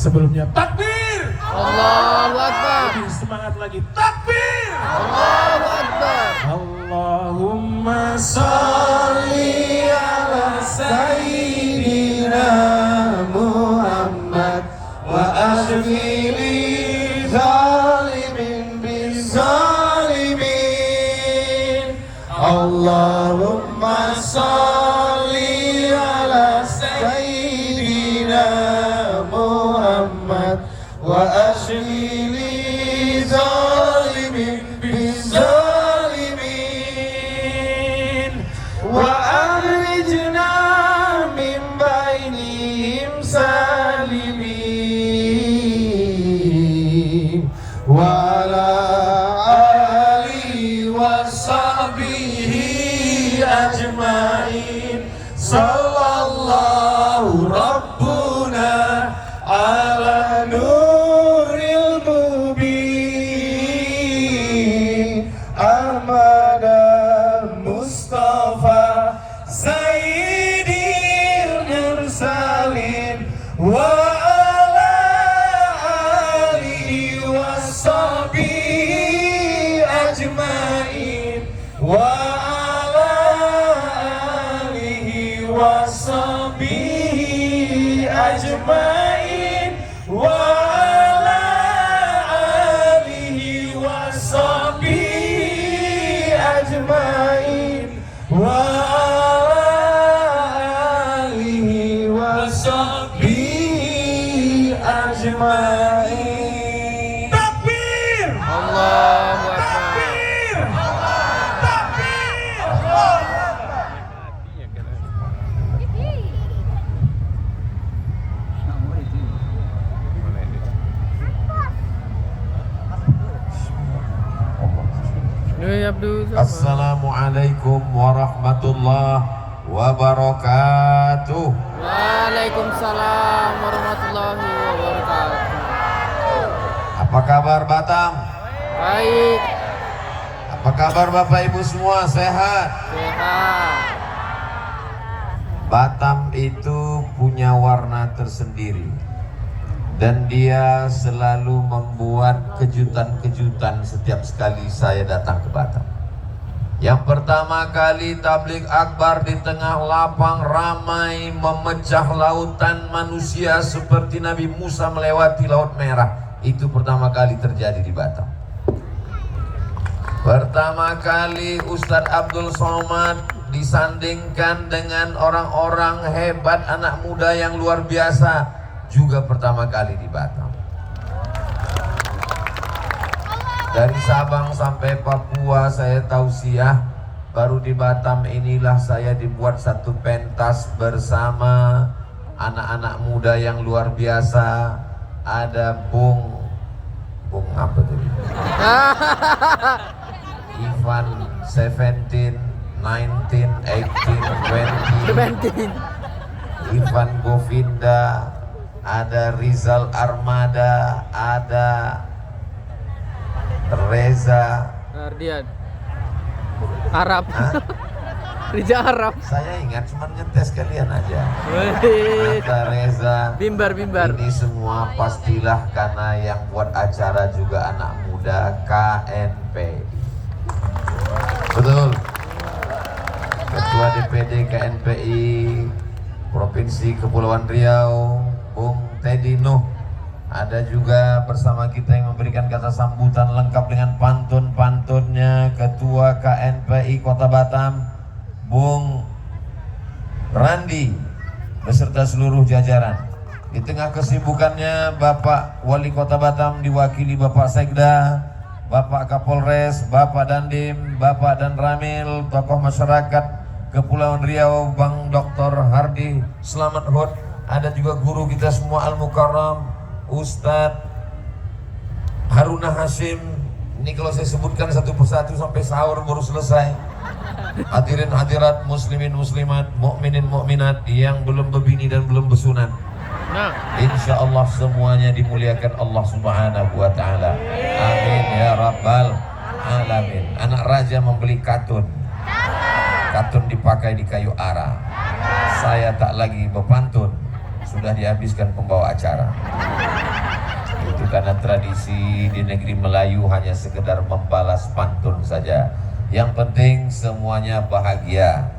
Sebelumnya takbir. Allahu Akbar. Lebih semangat lagi. Takbir. Allahu Akbar. Allahumma sholli ala sayyidina Muhammad wa akhili zalimin bizalimin. Allahumma sholli ala sayyidina Muhammad wa akhili zalimin bizalimin. Wa akhrijna min bainihim salimin. Wa ala alihi wa sahbihi ajmain. Sallallahu rabbuna ala nuril mubin Ahmad Mustafa Sayyidil Mursalin wa ala alihi wa sahbihi ajmain. Wa ala alihi wa sahbihi ajmain. Wa ala alihi wa sahbihi ajmain. Wa ala alihi wa sahbihi ajmain. Takbir! Allahu Akbar. Takbir! Takbir! Allahu Akbar. Abdul Samad. Assalamualaikum warahmatullahi wabarakatuh. Waalaikumsalam warahmatullahi wabarakatuh. Apa kabar Batam? Baik, Apa kabar Bapak Ibu semua? Sehat? sehat. Batam itu punya warna tersendiri dan dia selalu membuat kejutan-kejutan setiap sekali saya datang ke Batam. Yang pertama kali tabligh akbar di tengah lapang ramai memecah lautan manusia seperti Nabi Musa melewati Laut Merah. Itu pertama kali terjadi di Batam. Pertama kali Ustadz Abdul Somad disandingkan dengan orang-orang hebat, anak muda yang luar biasa, juga pertama kali di Batam. Dari Sabang sampai Papua saya tausiah, baru di Batam inilah saya dibuat satu pentas bersama anak-anak muda yang luar biasa. Ada Bung apa tadi? Ivan 17, 19, 18, 20. Ivan Govinda, ada Rizal Armada, ada Reza. Ardian Arab. Hah? Rija Arab. Saya ingat cuma ngetes kalian aja. Wih. Ada Reza. Bimbar. Ini semua pastilah karena yang buat acara juga anak muda KNPI. Betul. Ketua DPD KNPI Provinsi Kepulauan Riau, Bung Teddy Nuh. Ada juga bersama kita yang memberikan kata sambutan lengkap dengan pantun-pantunnya Ketua KNPI Kota Batam, Bung Randi beserta seluruh jajaran. Di tengah kesibukannya Bapak Wali Kota Batam diwakili Bapak Sekda, Bapak Kapolres, Bapak Dandim, Bapak Dan Ramil, tokoh masyarakat Kepulauan Riau, Bang Dr. Hardi Selamat Hud. Ada juga guru kita semua Al-Mukarram Ustadz Haruna Hashim. Ini kalau saya sebutkan satu persatu sampai sahur baru selesai. Hadirin hadirat, muslimin muslimat, mukminin mukminat yang belum berbini dan belum bersunat, Nah, insya Allah semuanya dimuliakan Allah Subhanahu wa Ta'ala. Amin ya Rabbal Alamin. Anak raja membeli katun. Katun dipakai di kayu ara. Saya tak lagi berpantun, sudah dihabiskan pembawa acara. Itu karena tradisi di negeri Melayu hanya sekedar membalas pantun saja. Yang penting semuanya bahagia.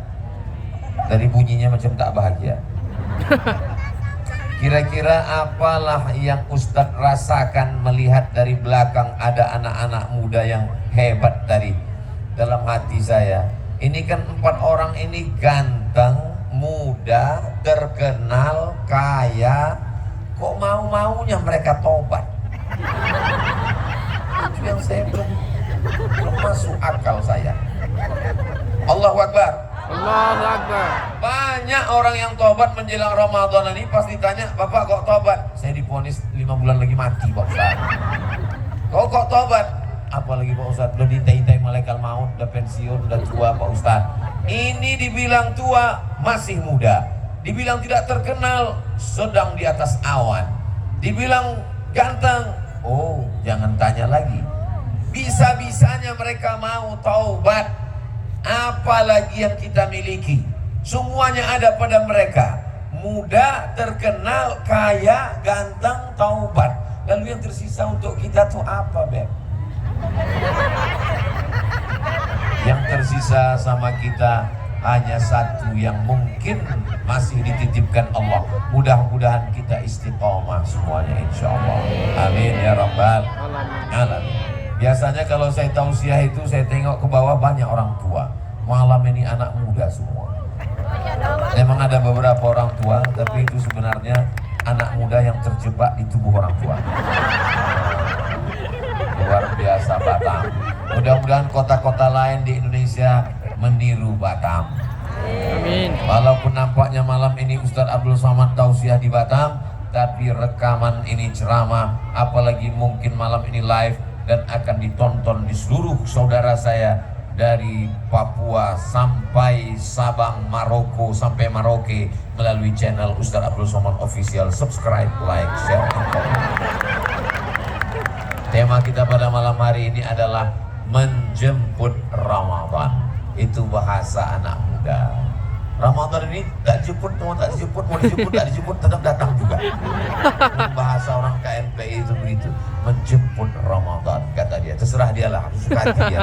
Dari bunyinya macam tak bahagia. Kira-kira apalah yang Ustadz rasakan melihat dari belakang ada anak-anak muda yang hebat tadi? Dalam hati saya, ini kan 4 orang ini ganteng, muda, terkenal, kaya. Kok mau-maunya mereka tobat? Itu yang saya belum masuk akal saya. Allahu Akbar. Allahu Akbar. Banyak orang yang tobat menjelang Ramadan ini pas ditanya, Bapak kok tobat? Saya divonis 5 bulan lagi mati Pak Ustaz. Kok tobat? Apalagi Pak Ustaz, udah diintai-intai malaikat maut, udah pensiun, udah tua Pak Ustaz. Ini dibilang tua, masih muda. Dibilang tidak terkenal, sedang di atas awan. Dibilang ganteng, oh jangan tanya lagi. Bisa-bisanya mereka mau taubat. Apalagi yang kita miliki, semuanya ada pada mereka. Muda, terkenal, kaya, ganteng, taubat. Lalu yang tersisa untuk kita tuh apa, Beb? Yang tersisa sama kita hanya satu yang mungkin masih dititipkan Allah. Mudah-mudahan kita istiqomah semuanya insya Allah. Amin ya rabbal alamin. Biasanya kalau saya tausiah itu saya tengok ke bawah banyak orang tua. Malam ini anak muda semua. Memang ada beberapa orang tua, tapi itu sebenarnya anak muda yang terjebak di tubuh orang tua. Luar biasa Batam. Mudah-mudahan kota-kota lain di Indonesia meniru Batam. Amin. Walaupun nampaknya malam ini Ustadz Abdul Somad tausiah di Batam, tapi rekaman ini ceramah, apalagi mungkin malam ini live dan akan ditonton di seluruh saudara saya dari Papua sampai Sabang, Maroko sampai Maroke melalui channel Ustadz Abdul Somad Official. Subscribe, like, share, and comment. Tema kita pada malam hari ini adalah menjemput Ramadan. Itu bahasa anak muda. Ramadan ini tak dijemput, mau tak dijemput, mau dijemput, tak dijemput, tetap datang juga. Bahasa orang KNPI itu begitu, menjemput Ramadan, kata dia. Terserah dia lah, harus suka hati dia.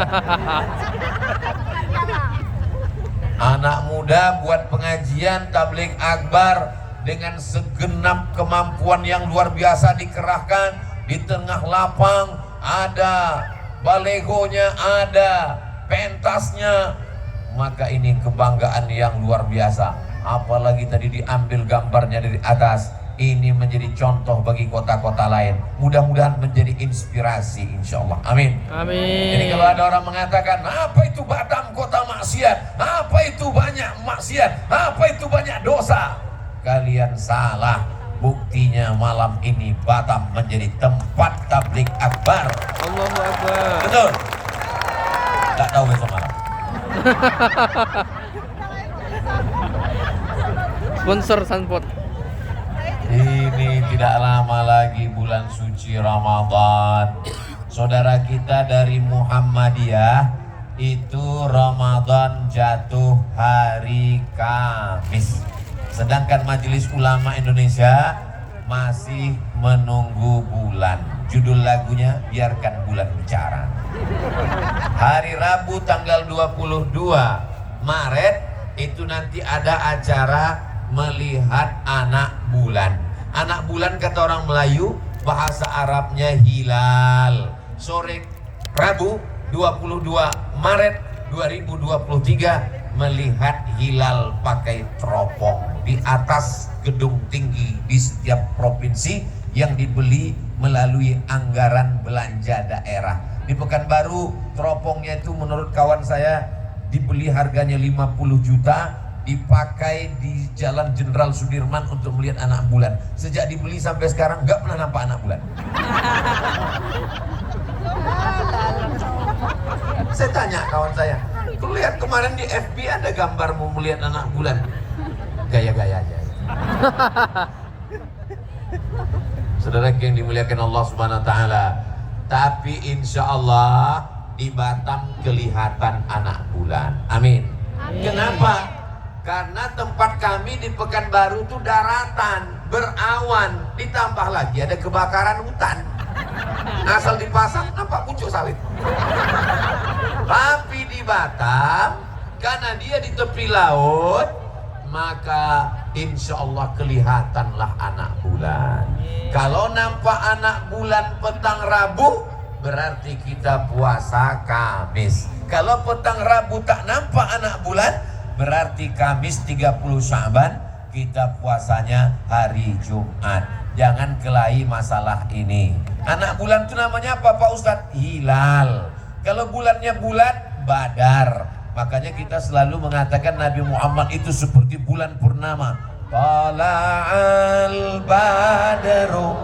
Anak muda buat pengajian tabligh akbar dengan segenap kemampuan yang luar biasa dikerahkan di tengah lapang. Ada balegonya, ada pentasnya. Maka ini kebanggaan yang luar biasa. Apalagi tadi diambil gambarnya dari atas. Ini menjadi contoh bagi kota-kota lain. Mudah-mudahan menjadi inspirasi insya Allah. Amin. Amin. Jadi kalau ada orang mengatakan, apa itu Batam kota maksiat? Apa itu banyak maksiat? Apa itu banyak dosa? Kalian salah. Buktinya malam ini Batam menjadi tempat tabligh akbar. Allahu Akbar. Betul? Tak tahu besok malam. Sponsor Sunpot. Ini tidak lama lagi bulan suci Ramadan. Saudara kita dari Muhammadiyah itu Ramadan jatuh hari Kamis. Sedangkan Majelis Ulama Indonesia masih menunggu bulan. Judul lagunya Biarkan Bulan Bicara. Hari Rabu tanggal 22 Maret itu nanti ada acara melihat anak bulan. Anak bulan kata orang Melayu, bahasa Arabnya hilal. Sore Rabu 22 Maret 2023 melihat hilal pakai teropong di atas gedung tinggi di setiap provinsi yang dibeli melalui anggaran belanja daerah. Di Pekanbaru teropongnya itu menurut kawan saya dibeli harganya 50 juta, dipakai di Jalan Jenderal Sudirman untuk melihat anak bulan. Sejak dibeli sampai sekarang nggak pernah nampak anak bulan. Saya tanya kawan saya, tuh lihat kemarin di FB ada gambar mau melihat anak bulan. Gaya-gaya aja. Saudara yang dimuliakan Allah Subhanahu wa taala. Tapi insya Allah di Batam kelihatan anak bulan. Amin. Kenapa? Karena tempat kami di Pekanbaru itu daratan, berawan, ditambah lagi ada kebakaran hutan. Asal dipasang nampak pucuk sawit. Tapi di Batam, karena dia di tepi laut, maka insya Allah kelihatanlah anak bulan. Kalau nampak anak bulan petang Rabu, berarti kita puasa Kamis. Kalau petang Rabu tak nampak anak bulan, berarti Kamis 30 Sya'ban, kita puasanya hari Jumat. Jangan kelahi masalah ini. Anak bulan itu namanya apa Pak Ustadz? Hilal. Kalau bulannya bulat, Badar. Makanya kita selalu mengatakan Nabi Muhammad itu seperti bulan purnama. Tala'al badru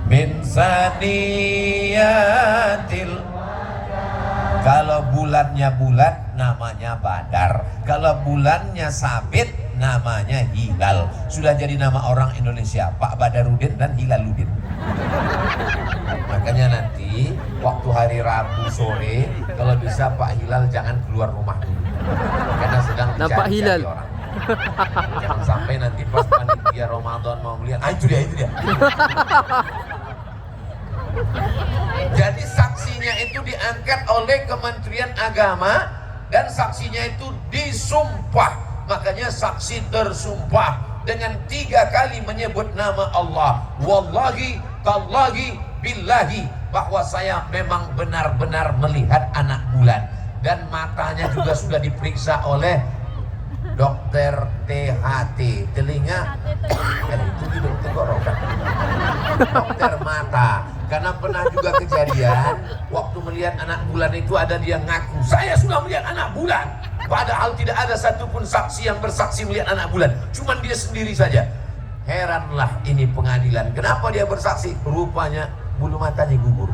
min saniyatil. Kalau bulannya bulat namanya Badar. Kalau bulannya sabit namanya Hilal. Sudah jadi nama orang Indonesia, Pak Badarudin dan Hilaludin. Makanya nanti waktu hari Rabu sore, kalau bisa Pak Hilal jangan keluar rumah dulu, karena sedang nampak hilal orang. Jangan sampai nanti pas panitia Ramadan mau melihat, itu dia. Jadi saksinya itu diangkat oleh Kementerian Agama dan saksinya itu disumpah. Makanya saksi tersumpah dengan 3 kali menyebut nama Allah. Wallahi, tallahi, billahi, bahwa saya memang benar-benar melihat anak bulan. Dan matanya juga sudah diperiksa oleh dokter THT. Telinga, itu hidung tenggorokan. Dokter mata. Karena pernah juga kejadian waktu melihat anak bulan itu ada dia ngaku, saya sudah melihat anak bulan. Padahal tidak ada satupun saksi yang bersaksi melihat anak bulan, cuman dia sendiri saja. Heranlah ini pengadilan, kenapa dia bersaksi? Rupanya bulu matanya gugur.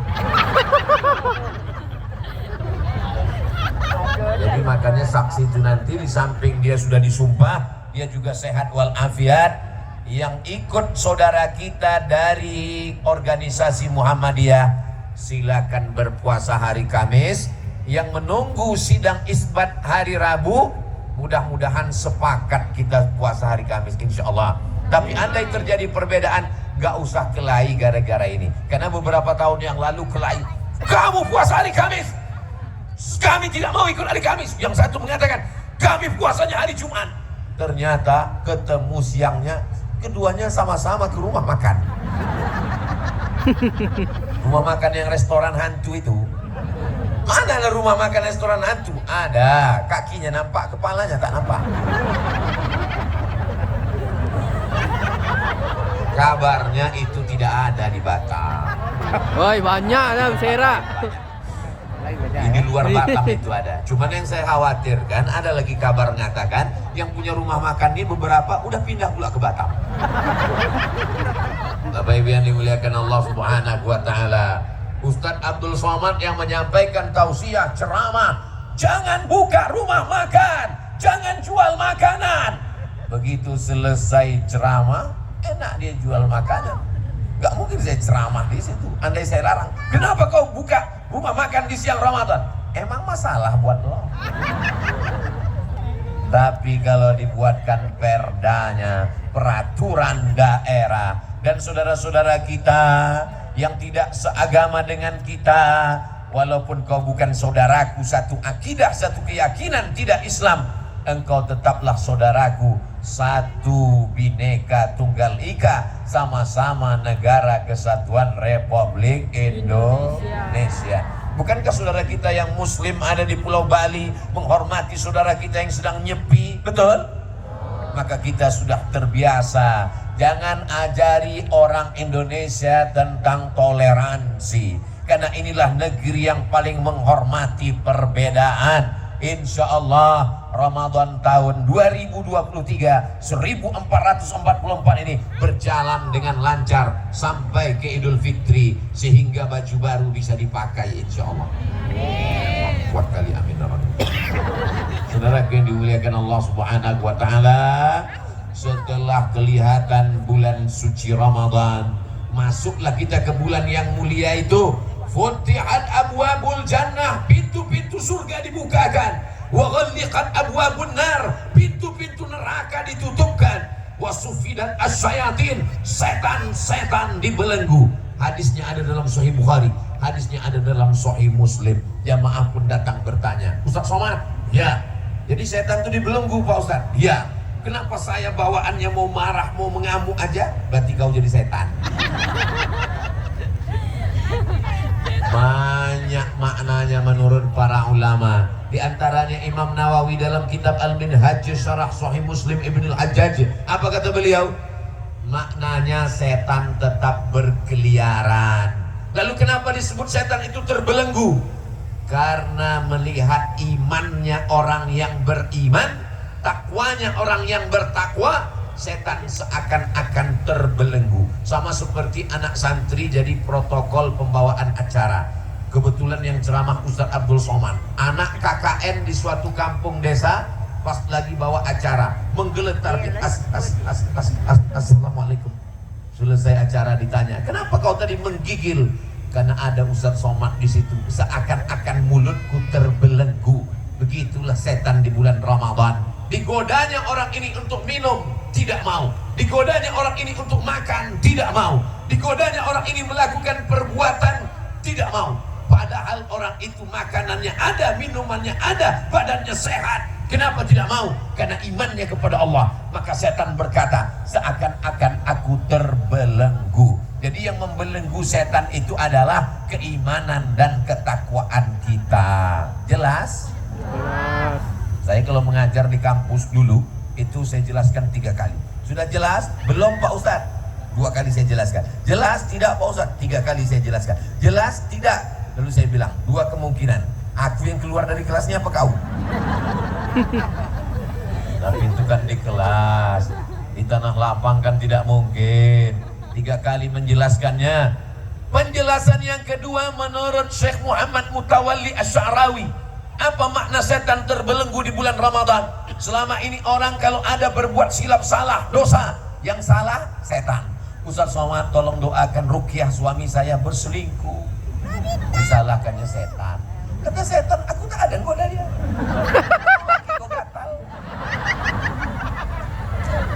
Jadi makanya saksi itu nanti di samping dia sudah disumpah, dia juga sehat walafiat. Yang ikut saudara kita dari organisasi Muhammadiyah, silakan berpuasa hari Kamis. Yang menunggu sidang isbat hari Rabu, mudah-mudahan sepakat kita puasa hari Kamis insya Allah. Tapi andai terjadi perbedaan, gak usah kelahi gara-gara ini. Karena beberapa tahun yang lalu kelahi, kamu puasa hari Kamis, kami tidak mau ikut hari Kamis. Yang satu mengatakan kami puasanya hari Jumat. Ternyata ketemu siangnya, keduanya sama-sama ke rumah makan. Rumah makan yang restoran hantu itu. Mana ada rumah makan restoran hantu? Ada, kakinya nampak, kepalanya tak nampak. Kabarnya itu tidak ada di Batam. woi banyak dalam Sera. Ini luar Batam itu ada. Cuman yang saya khawatirkan ada lagi kabar mengatakan yang punya rumah makan ini beberapa udah pindah pula ke Batam. Bapak Ibu yang dimuliakan Allah Subhanahu wa taala, Ustadz Abdul Somad yang menyampaikan tausiah ceramah, jangan buka rumah makan, jangan jual makanan. Begitu selesai ceramah, enak dia jual makanan. Gak mungkin saya ceramah di situ. Andai saya larang, kenapa kau buka rumah makan di siang Ramadan? Emang masalah buat lo? Tapi kalau dibuatkan perdanya, peraturan daerah, dan saudara-saudara kita yang tidak seagama dengan kita, walaupun kau bukan saudaraku, satu akidah, satu keyakinan tidak Islam, engkau tetaplah saudaraku. Satu Bhinneka Tunggal Ika, sama-sama negara kesatuan Republik Indonesia. Bukankah saudara kita yang muslim ada di Pulau Bali menghormati saudara kita yang sedang nyepi? Betul? Maka kita sudah terbiasa. Jangan ajari orang Indonesia tentang toleransi, karena inilah negeri yang paling menghormati perbedaan. Insya Allah Ramadan tahun 2023 1444 ini berjalan dengan lancar sampai ke Idul Fitri, sehingga baju baru bisa dipakai insya Allah. Kuat kali, amin. Saudara yang dimuliakan Allah Subhanahu wa taala, setelah kelihatan bulan suci Ramadan, masuklah kita ke bulan yang mulia itu. Futihat abwabul jannah, pintu-pintu surga dibukakan. Wa ghulliqat abwabun nar, pintu-pintu neraka ditutupkan. wasufidat asyayatin, setan-setan dibelenggu. Hadisnya ada dalam Sahih Bukhari, hadisnya ada dalam Sahih Muslim. Jamaah pun datang bertanya, Ustaz Somad, ya, jadi setan itu dibelenggu Pak Ustaz? Ya. Kenapa saya bawaannya mau marah, mau mengamuk aja? Berarti kau jadi setan. Banyak maknanya menurut para ulama. Di antaranya Imam Nawawi dalam kitab Al-Minhaj Syarah Sahih Muslim Ibn Al-Hajjaj. Apa kata beliau? Maknanya setan tetap berkeliaran. Lalu kenapa disebut setan itu terbelenggu? Karena melihat imannya orang yang beriman, takwanya orang yang bertakwa, setan seakan-akan terbelenggu. Sama seperti anak santri jadi protokol pembawaan acara. Kebetulan yang ceramah Ustadz Abdul Somad, anak KKN di suatu kampung desa, pas lagi bawa acara menggeletar, assalamualaikum. Selesai acara ditanya, kenapa kau tadi menggigil? Karena ada Ustadz Somad di situ. Seakan-akan mulutku terbelenggu. Begitulah setan di bulan Ramadan. Digodanya orang ini untuk minum, tidak mau. Digodanya orang ini untuk makan, tidak mau. Digodanya orang ini melakukan perbuatan, tidak mau. Padahal orang itu makanannya ada, minumannya ada, badannya sehat. Kenapa tidak mau? Karena imannya kepada Allah. Maka setan berkata, seakan-akan aku terbelenggu. Jadi yang membelenggu setan itu adalah keimanan dan ketakwaan kita. Jelas? Jelas. Saya kalau mengajar di kampus dulu, itu saya jelaskan 3 kali. Sudah jelas? Belum Pak Ustadz? 2 kali saya jelaskan. Jelas? Tidak Pak Ustadz? 3 kali saya jelaskan. Jelas? Tidak. Lalu saya bilang, 2 kemungkinan. Aku yang keluar dari kelasnya apa kau? Tapi itu kan di kelas. Di tanah lapang kan tidak mungkin. 3 kali menjelaskannya. Penjelasan yang kedua menurut Syekh Muhammad Mutawalli Asy'arawi. Apa makna setan terbelenggu di bulan Ramadan? Selama ini orang kalau ada berbuat silap salah, dosa, yang salah setan. Ustaz Somad tolong doakan ruqyah suami saya berselingkuh. Disalahkannya setan. Kata setan, aku tak ada goda dia. Kau gatal.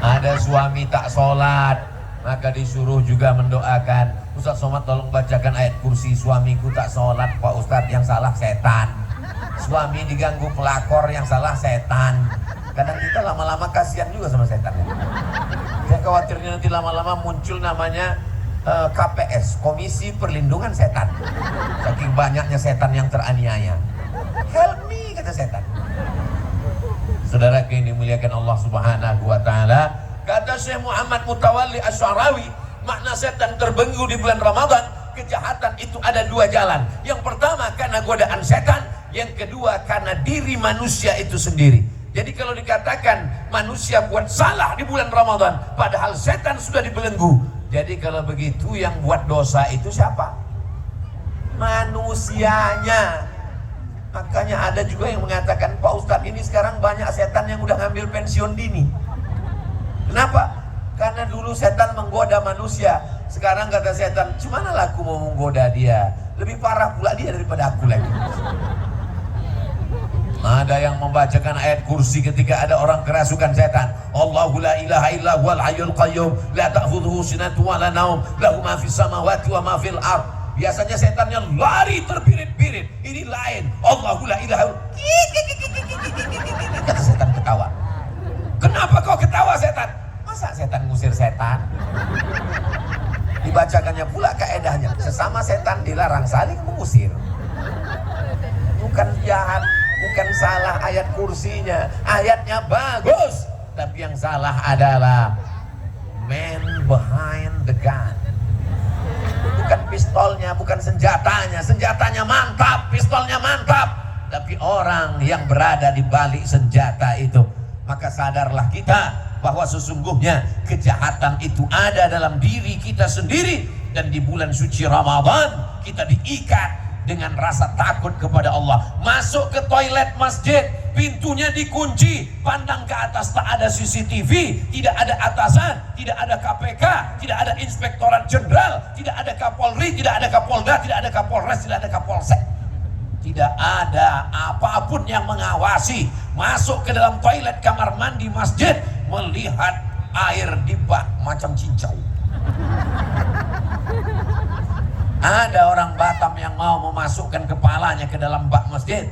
Ada suami tak sholat, maka disuruh juga mendoakan, Ustaz Somad tolong bacakan ayat kursi, suamiku tak sholat Pak Ustadz, yang salah setan. Suami diganggu pelakor, yang salah setan. Kadang kita lama-lama kasihan juga sama setan. Saya khawatirnya nanti lama-lama muncul namanya KPS, Komisi Perlindungan Setan. Saking banyaknya setan yang teraniaya. Help me, kata setan. Saudara yang dimuliakan Allah Subhanahu wa taala, kata Syekh Muhammad Mutawalli Asy'arawi, makna setan terbelenggu di bulan Ramadan, kejahatan itu ada 2 jalan. Yang pertama karena godaan setan, yang kedua karena diri manusia itu sendiri. Jadi kalau dikatakan manusia buat salah di bulan Ramadan, padahal setan sudah dibelenggu. Jadi kalau begitu yang buat dosa itu siapa? Manusianya. Makanya ada juga yang mengatakan, Pak Ustadz ini sekarang banyak setan yang udah ngambil pensiun dini. Kenapa? Karena dulu setan menggoda manusia. Sekarang kata setan, gimana lah aku mau menggoda dia? Lebih parah pula dia daripada aku lagi. Ada yang membacakan ayat kursi ketika ada orang kerasukan setan. Allahu la ilaha illa huwal hayyul qayyum la ta'khudhuhu sinatun wa la naum lahu ma fis samawati wa ma fil ard. Biasanya setannya lari terbirit-birit. Ini lain. Allahu la ilaha. Kata setan ketawa. Kenapa kau ketawa setan? Masa setan ngusir setan? Dibacakannya pula kaedahnya, sesama setan dilarang saling mengusir. Bukan jahat, bukan salah ayat kursinya, ayatnya bagus, tapi yang salah adalah man behind the gun. Bukan pistolnya, bukan senjatanya, senjatanya mantap, pistolnya mantap, tapi orang yang berada di balik senjata itu. Maka sadarlah kita bahwa sesungguhnya kejahatan itu ada dalam diri kita sendiri. Dan di bulan suci Ramadan kita diikat dengan rasa takut kepada Allah. Masuk ke toilet masjid, pintunya dikunci, pandang ke atas tak ada CCTV, tidak ada atasan, tidak ada KPK, tidak ada Inspektorat Jenderal, tidak ada Kapolri, tidak ada Kapolda, tidak ada Kapolres, tidak ada Kapolsek. Tidak ada apapun yang mengawasi. Masuk ke dalam toilet kamar mandi masjid, melihat air di bak macam cincau. Ada orang Batam yang mau memasukkan kepalanya ke dalam bak masjid?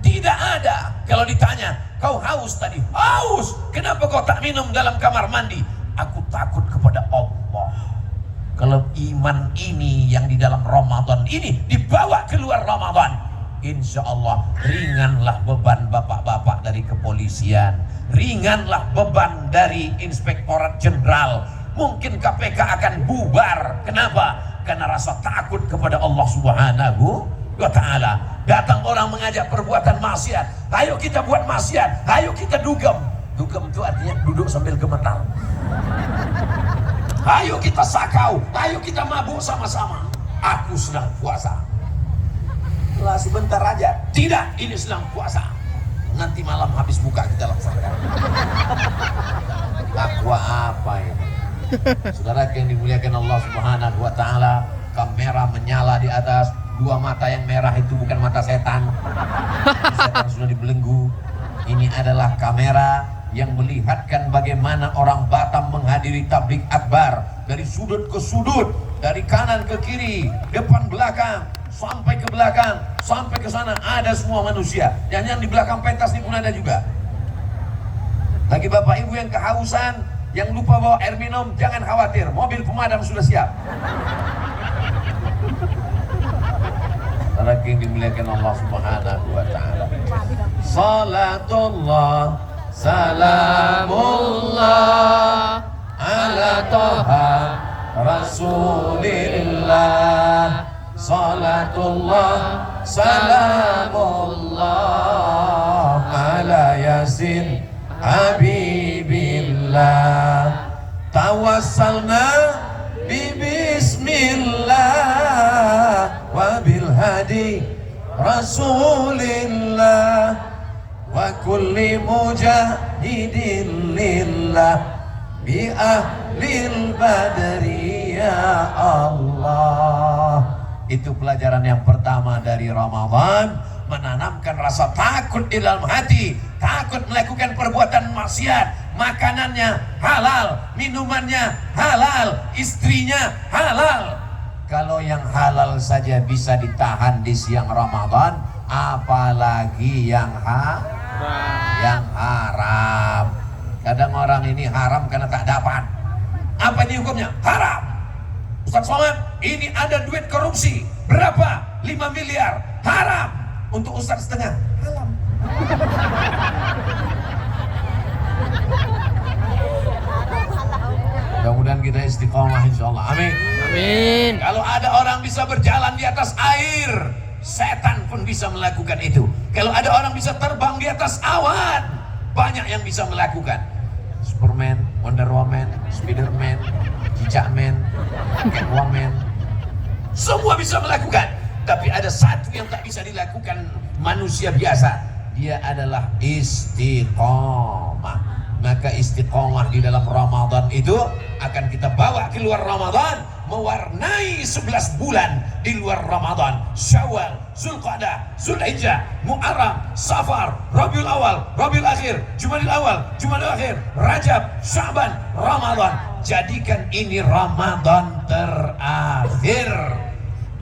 Tidak ada. Kalau ditanya, kau haus tadi? Haus. Kenapa kau tak minum dalam kamar mandi? Aku takut kepada Allah. Kalau iman ini yang di dalam Ramadan ini dibawa keluar Ramadan, insya Allah ringanlah beban bapak-bapak dari kepolisian, ringanlah beban dari Inspektorat Jenderal. Mungkin KPK akan bubar. Kenapa? Karena rasa takut kepada Allah Subhanahu wa ta'ala. Datang orang mengajak perbuatan maksiat, ayo kita buat maksiat, ayo kita dugem. Dugem itu artinya duduk sambil gemetar. Ayo kita sakau, ayo kita mabuk sama-sama. Aku sedang puasa. Lah sebentar aja. Tidak, ini sedang puasa. Nanti malam habis buka kita laksanakan. Takwa apa ini? Saudara yang dimuliakan Allah Subhanahu wa ta'ala, kamera menyala di atas. Dua mata yang merah itu bukan mata setan. Setan sudah dibelenggu. Ini adalah kamera yang melihatkan bagaimana orang Batam menghadiri tablik akbar dari sudut ke sudut, dari kanan ke kiri, depan belakang, sampai ke belakang, sampai ke sana ada semua manusia. Yang di belakang pentas ini pun ada juga. Bagi bapak ibu yang kehausan, yang lupa bawa air minum, jangan khawatir, mobil pemadam sudah siap. Saudara yang dimuliakan Allah Subhanahu wa ta'ala, salatullah salamullah ala toha rasulillah, salatullah salamullah ala yasin habibillah, tawassalna bismillah wa bil hadi rasulillah wa kulli mujahidin lillah bi ahlil badri ya Allah. Itu pelajaran yang pertama dari Ramadan, menanamkan rasa takut di dalam hati, takut melakukan perbuatan maksiat. Makanannya halal, minumannya halal, istrinya halal. Kalau yang halal saja bisa ditahan di siang Ramadan, apalagi yang haram. Kadang orang ini haram karena tak dapat. Apa ini hukumnya? Haram. Ustaz Somad, ini ada duit korupsi. Berapa? 5 miliar. Haram. Untuk Ustaz setengah. Haram. Mudah-mudahan kita istiqomah insyaallah. Amin. Amin. Kalau ada orang bisa berjalan di atas air, setan pun bisa melakukan itu. Kalau ada orang bisa terbang di atas awan, banyak yang bisa melakukan. Superman, Wonder Woman, Spiderman, Cicakman, Catwoman, semua bisa melakukan. Tapi ada satu yang tak bisa dilakukan manusia biasa. Dia adalah istiqomah. Maka istiqomah di dalam Ramadan itu akan kita bawa keluar Ramadan, mewarnai 11 bulan di luar Ramadan. Syawal, Zulqa'dah, Zulhijjah, Muharram, Safar, Rabiul Awal, Rabiul Akhir, Jumadil Awal, Jumadil Akhir, Rajab, Sya'ban, Ramadan. Jadikan ini Ramadan terakhir.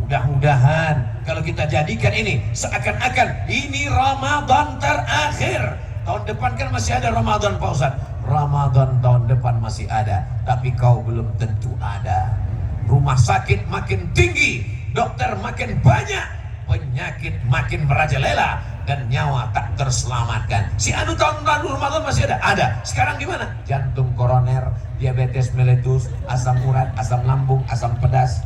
Mudah-mudahan kalau kita jadikan ini seakan-akan ini Ramadan terakhir. Tahun depan kan masih ada Ramadan Pak Ustaz. Ramadan tahun depan masih ada, tapi kau belum tentu ada. Rumah sakit makin tinggi, dokter makin banyak, penyakit makin merajalela, dan nyawa tak terselamatkan. Si anu tahun lalu Ramadan masih ada? Ada. Sekarang gimana? Jantung koroner, diabetes meletus, asam urat, asam lambung, asam pedas.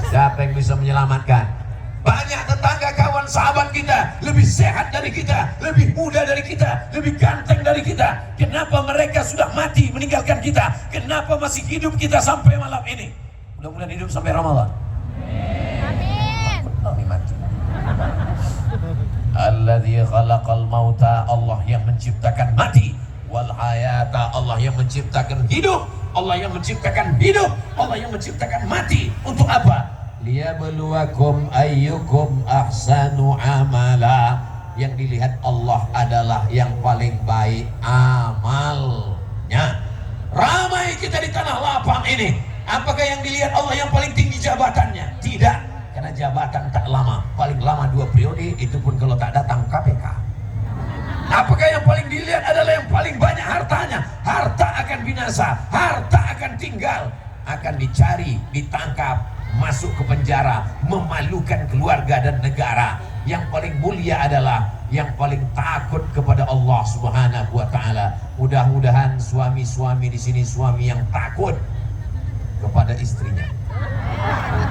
Siapa yang bisa menyelamatkan? Banyak tetangga, kawan, sahabat kita lebih sehat dari kita, lebih muda dari kita, lebih ganteng dari kita. Kenapa mereka sudah mati meninggalkan kita? Kenapa masih hidup kita sampai malam ini? Mudah-mudahan hidup sampai Ramadan. Amin. Mati. Alladzi khalaqal mauta, Allah yang menciptakan mati, wal hayata, Allah yang menciptakan hidup, Allah yang menciptakan hidup, Allah yang menciptakan mati. Untuk apa? Liyabluwakum ayyukum ahsanu amala, Yang dilihat Allah adalah yang paling baik amalnya. Ramai kita di tanah lapang ini. Apakah yang dilihat Allah yang paling tinggi jabatannya? Tidak. Karena jabatan tak lama. Paling lama 2 periode, itu pun kalau tak datang KPK. Apakah yang paling dilihat adalah yang paling banyak hartanya? Harta akan binasa, harta akan tinggal, akan dicari, ditangkap, masuk ke penjara, memalukan keluarga dan negara. Yang paling mulia adalah yang paling takut kepada Allah Subhanahu wa taala. Mudah-mudahan suami-suami di sini suami yang takut kepada istrinya.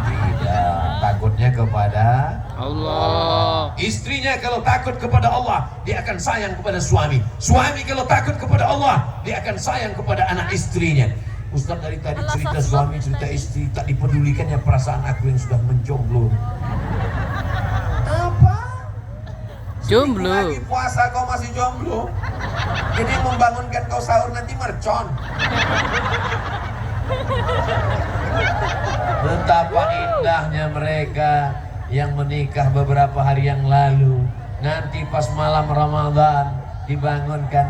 Tidak, takutnya kepada Allah. Istrinya kalau takut kepada Allah, dia akan sayang kepada suami. Suami kalau takut kepada Allah, dia akan sayang kepada anak istrinya. Ustaz dari tadi cerita suami, cerita istri, tak dipedulikannya perasaan aku yang sudah menjomblo. Apa? Jomblo. Lagi puasa kau masih jomblo. Jadi membangunkan kau sahur nanti mercon. Betapa indahnya mereka yang menikah beberapa hari yang lalu. Nanti pas malam Ramadan dibangunkan,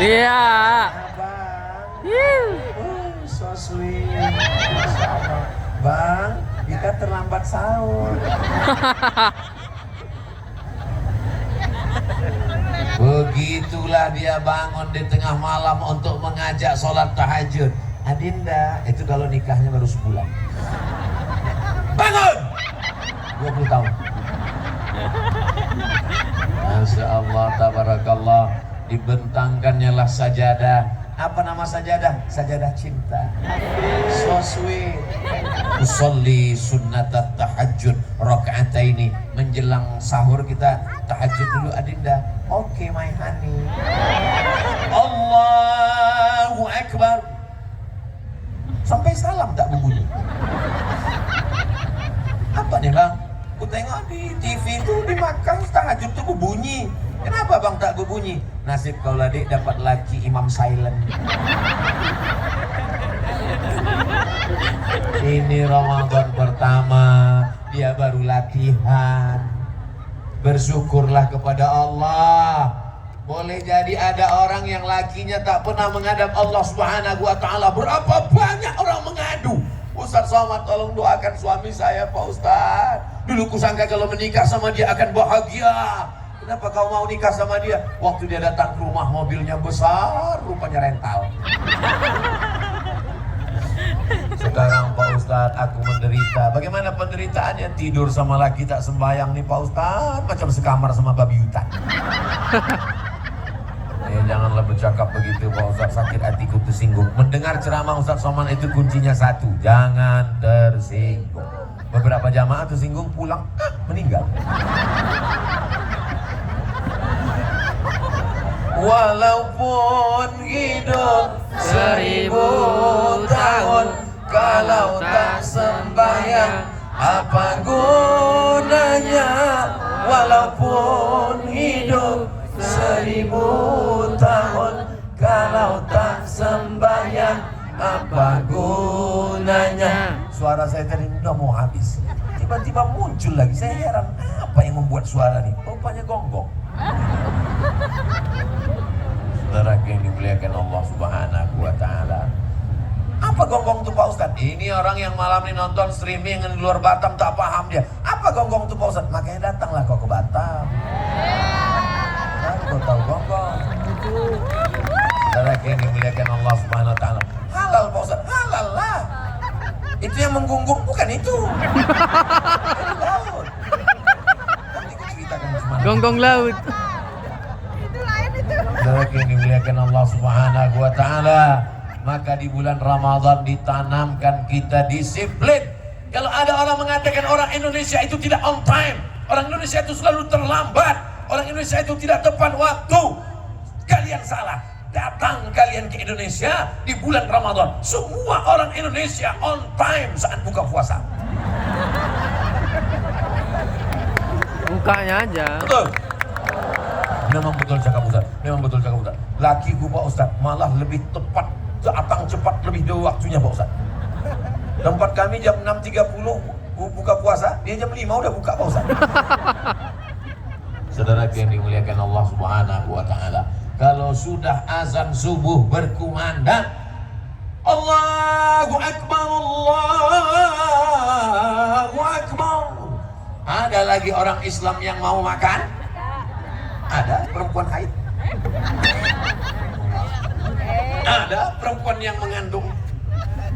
Iya. abang, so sweet, Masya Allah. Bang, kita terlambat sahur. Begitulah dia bangun di tengah malam untuk mengajak sholat tahajud. Adinda, itu kalau nikahnya baru sebulan. Bangun! 20 tahun. Masya Allah, tabarakallah. Dibentangkannya lah sajadah. Apa nama sajadah? Sajadah cinta. So sweet. Usolli sunnatat tahajud rakaataini. Menjelang sahur kita tahajud dulu Adinda. Oke, my honey. Allahu Akbar. Sampai salam tak berbunyi. Apa nih bang? Ku tengok di TV itu di Makkah tahajud itu berbunyi. Kenapa bang tak berbunyi? Nasib kau adik dapat laki imam silent. Ini Ramadan pertama, dia baru latihan. Bersyukurlah kepada Allah. Boleh jadi ada orang yang lakinya tak pernah menghadap Allah Subhanahu wa taala. Berapa banyak orang mengadu. Ustaz Somad tolong doakan suami saya Pak Ustaz. Dulu kusangka kalau menikah sama dia akan bahagia. Kenapa kau mau nikah sama dia? Waktu dia datang ke rumah mobilnya besar, rupanya rental. Sekarang Pak Ustaz aku menderita. Bagaimana penderitaannya? Tidur sama laki tak sembayang nih Pak Ustaz. Macam sekamar sama babi hutan. Janganlah bercakap begitu Pak Ustaz, sakit hatiku tersinggung. Mendengar ceramah Ustaz Somad itu kuncinya satu, jangan tersinggung. Beberapa jamaah tersinggung pulang, meninggal. Walaupun hidup 1000 tahun, kalau tak sembahyang apa gunanya? Walaupun hidup 1000 tahun, kalau tak sembahyang apa gunanya? Suara saya tadi udah mau habis, tiba-tiba muncul lagi. Saya heran, apa yang membuat suara nih? Rupanya gonggong. Saudara yang dimuliakan Allah Subhanahu wa taala. Apa gonggong itu Pak Ustaz? Ini orang yang malam ini nonton streaming di luar Batam tak paham dia. Apa gonggong itu Pak Ustaz? Makanya datanglah kau ke Batam. Kau tahu gonggong. Saudara yang dimuliakan Allah Subhanahu wa taala. Halal Pak Ustaz, halal lah. Itu yang menggunggung bukan itu. Itu laut. Nanti aku ceritakan gimana. Gonggong laut. Saudara yang dimuliakan Allah Subhanahu wa taala. Maka di bulan Ramadan ditanamkan kita disiplin. Kalau ada orang mengatakan orang Indonesia itu tidak on time, orang Indonesia itu selalu terlambat, orang Indonesia itu tidak tepat waktu, kalian salah. Datang kalian ke Indonesia di bulan Ramadan, semua orang Indonesia on time saat buka puasa. Mukanya aja. Betul. Memang betul cakap Ustaz. Memang betul cakap Ustaz. Lakiku Pak Ustaz malah lebih tepat, datang cepat lebih dari waktunya Pak Ustaz. Tempat kami jam 6.30 buka puasa, dia jam 5 udah buka Pak Ustaz. Saudara yang dimuliakan Allah Subhanahu wa taala, kalau sudah azan subuh berkumandang, Allahu Akbar, Allahu Akbar. Ada lagi orang Islam yang mau makan? Ada perempuan haid. Ada perempuan yang mengandung.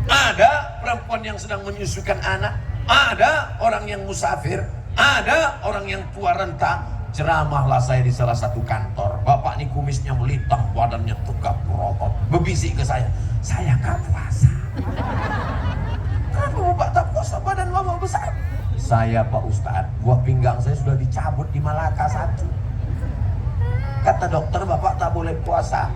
Ada perempuan yang sedang menyusukan anak. Ada orang yang musafir. Ada orang yang tua renta. Ceramahlah saya di salah satu kantor. Bapak ini kumisnya melintang, badannya tegap berotot, berbisik ke saya nggak puasa. Kenapa Bapak tak puasa? Badan Bapak besar. Saya Pak Ustadz, buah pinggang saya sudah dicabut di Malaka 1. Kata dokter Bapak tak boleh puasa.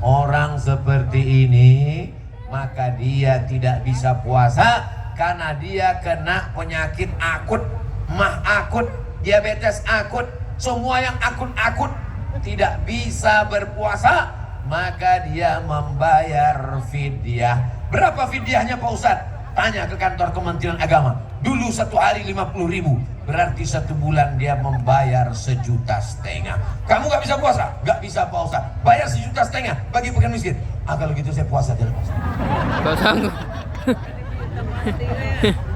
Orang seperti ini maka dia tidak bisa puasa karena dia kena penyakit akut, mah akut, diabetes akut. Semua yang akut-akut tidak bisa berpuasa, maka dia membayar fidyah. Berapa fidyahnya Pak Ustadz? Tanya ke kantor Kementerian Agama. Dulu 1 hari 50.000, berarti 1 bulan dia membayar 1,5 juta. Kamu gak bisa puasa? Gak bisa Pak Ustadz. Bayar 1,5 juta bagi pekan miskin. Kalau gitu saya puasa aja. Gak sanggup.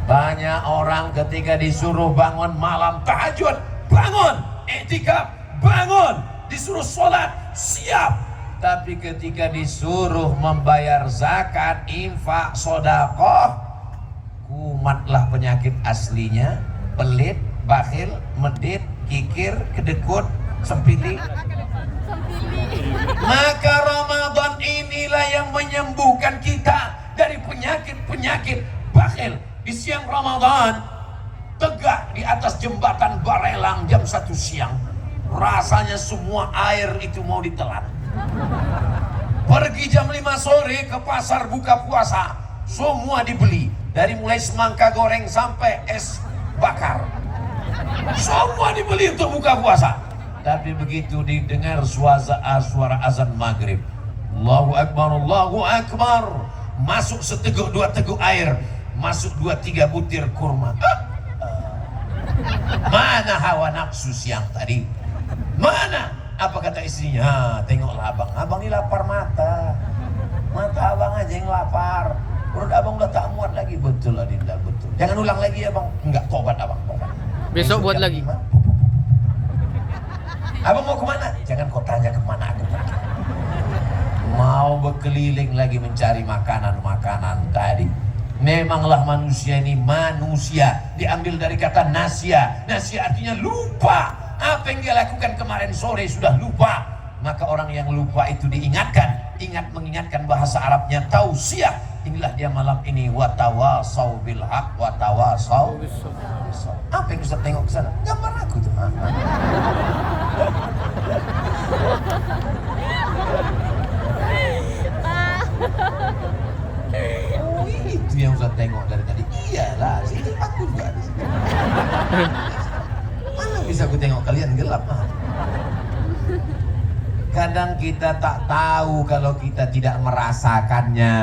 Banyak orang ketika disuruh bangun malam tahajud, bangun. Iktikaf, bangun. Disuruh sholat, siap. Tapi ketika disuruh membayar zakat, infak, sodakoh, kumatlah penyakit aslinya. Pelit, bakhil, medit, kikir, kedekut, sempili. Maka Ramadan inilah yang menyembuhkan kita dari penyakit-penyakit bakhil. Di siang Ramadan, tegak di atas jembatan Barelang jam 1 siang, rasanya semua air itu mau ditelan. Pergi jam 5 sore ke pasar buka puasa, semua dibeli, dari mulai semangka goreng sampai es bakar, semua dibeli untuk buka puasa. Tapi begitu didengar suara azan maghrib, Allahu Akbar, Allahu Akbar, masuk seteguk 2 teguk air, masuk 2-3 butir kurma. Mana hawa nafsu siang tadi? Mana? Apa kata istrinya? Tengoklah abang, abang ini lapar mata abang aja yang lapar. Perut abang udah tak muat lagi. Betul Adinda, betul. Jangan ulang lagi ya bang. Enggak, tobat abang, tobat. Besok buat lagi. Abang mau kemana? Jangan kau tanya kemana aku pergi. Mau berkeliling lagi mencari makanan tadi. Memanglah manusia ini manusia, diambil dari kata nasya. Nasya artinya lupa. Apa yang dia lakukan kemarin sore sudah lupa. Maka orang yang lupa itu diingatkan. Ingat mengingatkan bahasa Arabnya tausiah. Inilah dia malam ini, watawasau bil haq watawasau bis. Apa yang bisa tengok ke sana? Gambar aku tuh. Itu yang Ustaz tengok dari tadi. Iyalah, situ aku juga di situ. Mana bisa aku tengok kalian gelap? Kadang kita tak tahu kalau kita tidak merasakannya.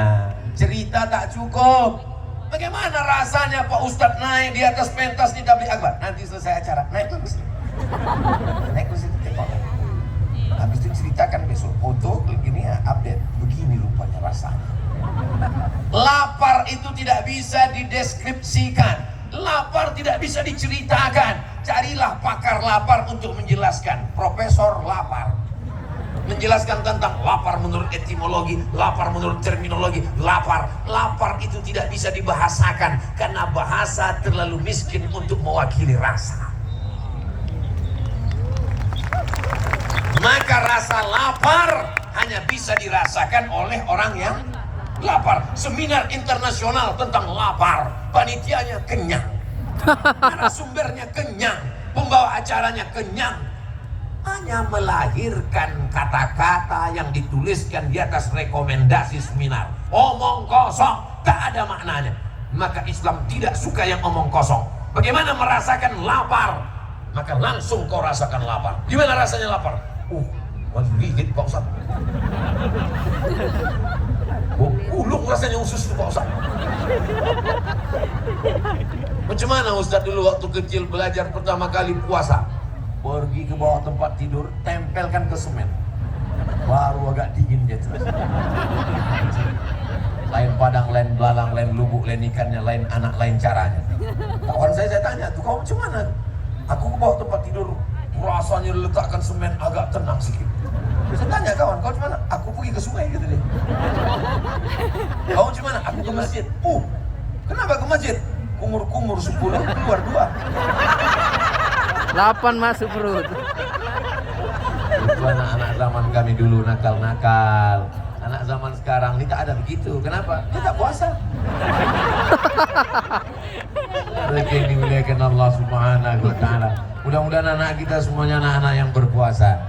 Cerita tak cukup. Bagaimana rasanya Pak Ustadz naik di atas pentas di tabligh akbar? Nanti selesai acara, naik ke situ. Naik ke situ tengok. Habis itu ceritakan besok. Foto begini ya, update. Begini rupanya rasanya. Lapar itu tidak bisa dideskripsikan. Lapar tidak bisa diceritakan. Carilah pakar lapar untuk menjelaskan. Profesor lapar menjelaskan tentang lapar menurut etimologi, lapar menurut terminologi. Lapar itu tidak bisa dibahasakan karena bahasa terlalu miskin untuk mewakili rasa. Maka rasa lapar hanya bisa dirasakan oleh orang yang lapar. Seminar internasional tentang lapar, panitianya kenyang, narasumbernya kenyang, pembawa acaranya kenyang. Hanya melahirkan kata-kata yang dituliskan di atas rekomendasi seminar. Omong kosong, tak ada maknanya. Maka Islam tidak suka yang omong kosong. Bagaimana merasakan lapar? Maka langsung kau rasakan lapar. Gimana rasanya lapar? Gigit Pak Ustaz. Ulung rasanya usus itu Pak Ustaz. Macam mana Ustaz dulu waktu kecil belajar pertama kali puasa? pergi ke bawah tempat tidur, tempelkan ke semen. Baru agak dingin dia terus. Lain padang, lain belalang, lain lubuk, lain ikannya, lain anak, lain caranya. Kawan saya tanya, tuh kau macam mana? Aku ke bawah tempat tidur, rasanya letakkan semen agak tenang sedikit. Saya tanya kawan, kau macam mana? Aku pergi ke sungai gitu deh. Kau macam mana? Aku ke masjid. Kenapa ke masjid? Kumur-kumur 10, keluar 2. 8 masuk perut. Itu anak-anak zaman kami dulu nakal-nakal. Anak zaman sekarang ini tak ada begitu. Kenapa? Dia tak puasa. Mereka yang dimuliakan Allah Subhanahu wa Ta'ala. Mudah-mudahan anak kita semuanya anak-anak yang berpuasa.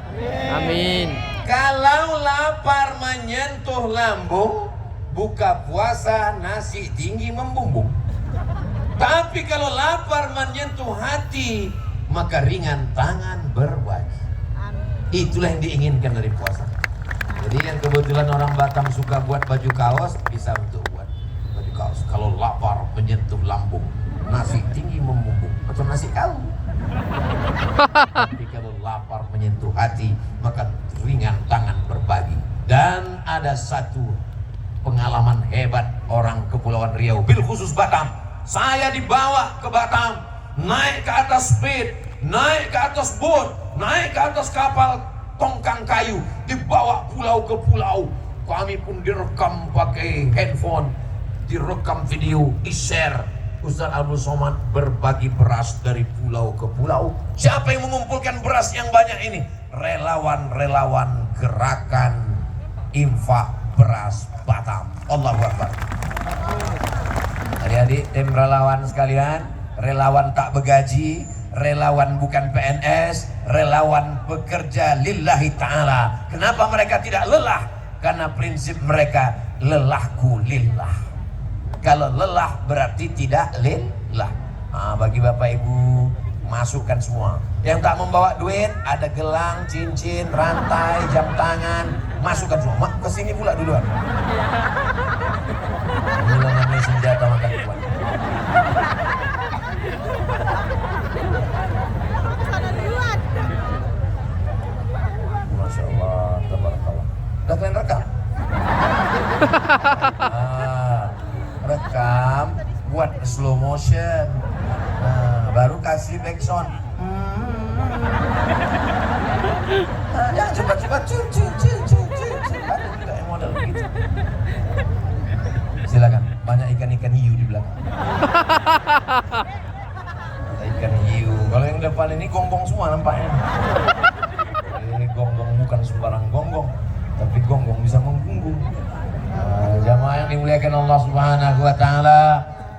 Amin. Kalau lapar menyentuh lambung, buka puasa nasi tinggi membumbung. Tapi kalau lapar menyentuh hati, maka ringan tangan berbagi. Itulah yang diinginkan dari puasa. Jadi yang kebetulan orang Batam suka buat baju kaos, bisa untuk buat baju kaos. Kalau lapar menyentuh lambung, nasi tinggi membumbung, atau nasi kaldu. Tapi kalau lapar menyentuh hati, maka ringan tangan berbagi. Dan ada satu pengalaman hebat orang Kepulauan Riau, bil khusus Batam. Saya dibawa ke Batam, naik ke atas speed, naik ke atas boat, naik ke atas kapal tongkang kayu, dibawa pulau ke pulau. Kami pun direkam pakai handphone, direkam video, di-share. Ustaz Abdul Somad berbagi beras dari pulau ke pulau. Siapa yang mengumpulkan beras yang banyak ini? Relawan-relawan gerakan infak beras Batam. Allahu Akbar. Adik-adik tim relawan sekalian, relawan tak bergaji, relawan bukan PNS, relawan bekerja lillahi ta'ala. Kenapa mereka tidak lelah? Karena prinsip mereka lelahku lillah. Kalau lelah berarti tidak lillah. Bagi Bapak Ibu, masukkan semua. Yang tak membawa duit, ada gelang, cincin, rantai, jam tangan, masukkan semua. Kesini pula duluan. Ini namanya senjata makan kuat. Masya Allah, tabarakallah. Udah kalian rekam? Rekam, buat slow motion. Baru kasih backsound. Jangan cepat-cepat ada juga yang model begitu. Silakan, banyak ikan-ikan hiu di belakang. Ada ikan hiu. Kalau yang depan ini gonggong semua nampaknya. Ini gonggong bukan sembarang gonggong, tapi gonggong bisa menggunggung. Jamaah yang dimuliakan Allah Subhanahu wa Ta'ala,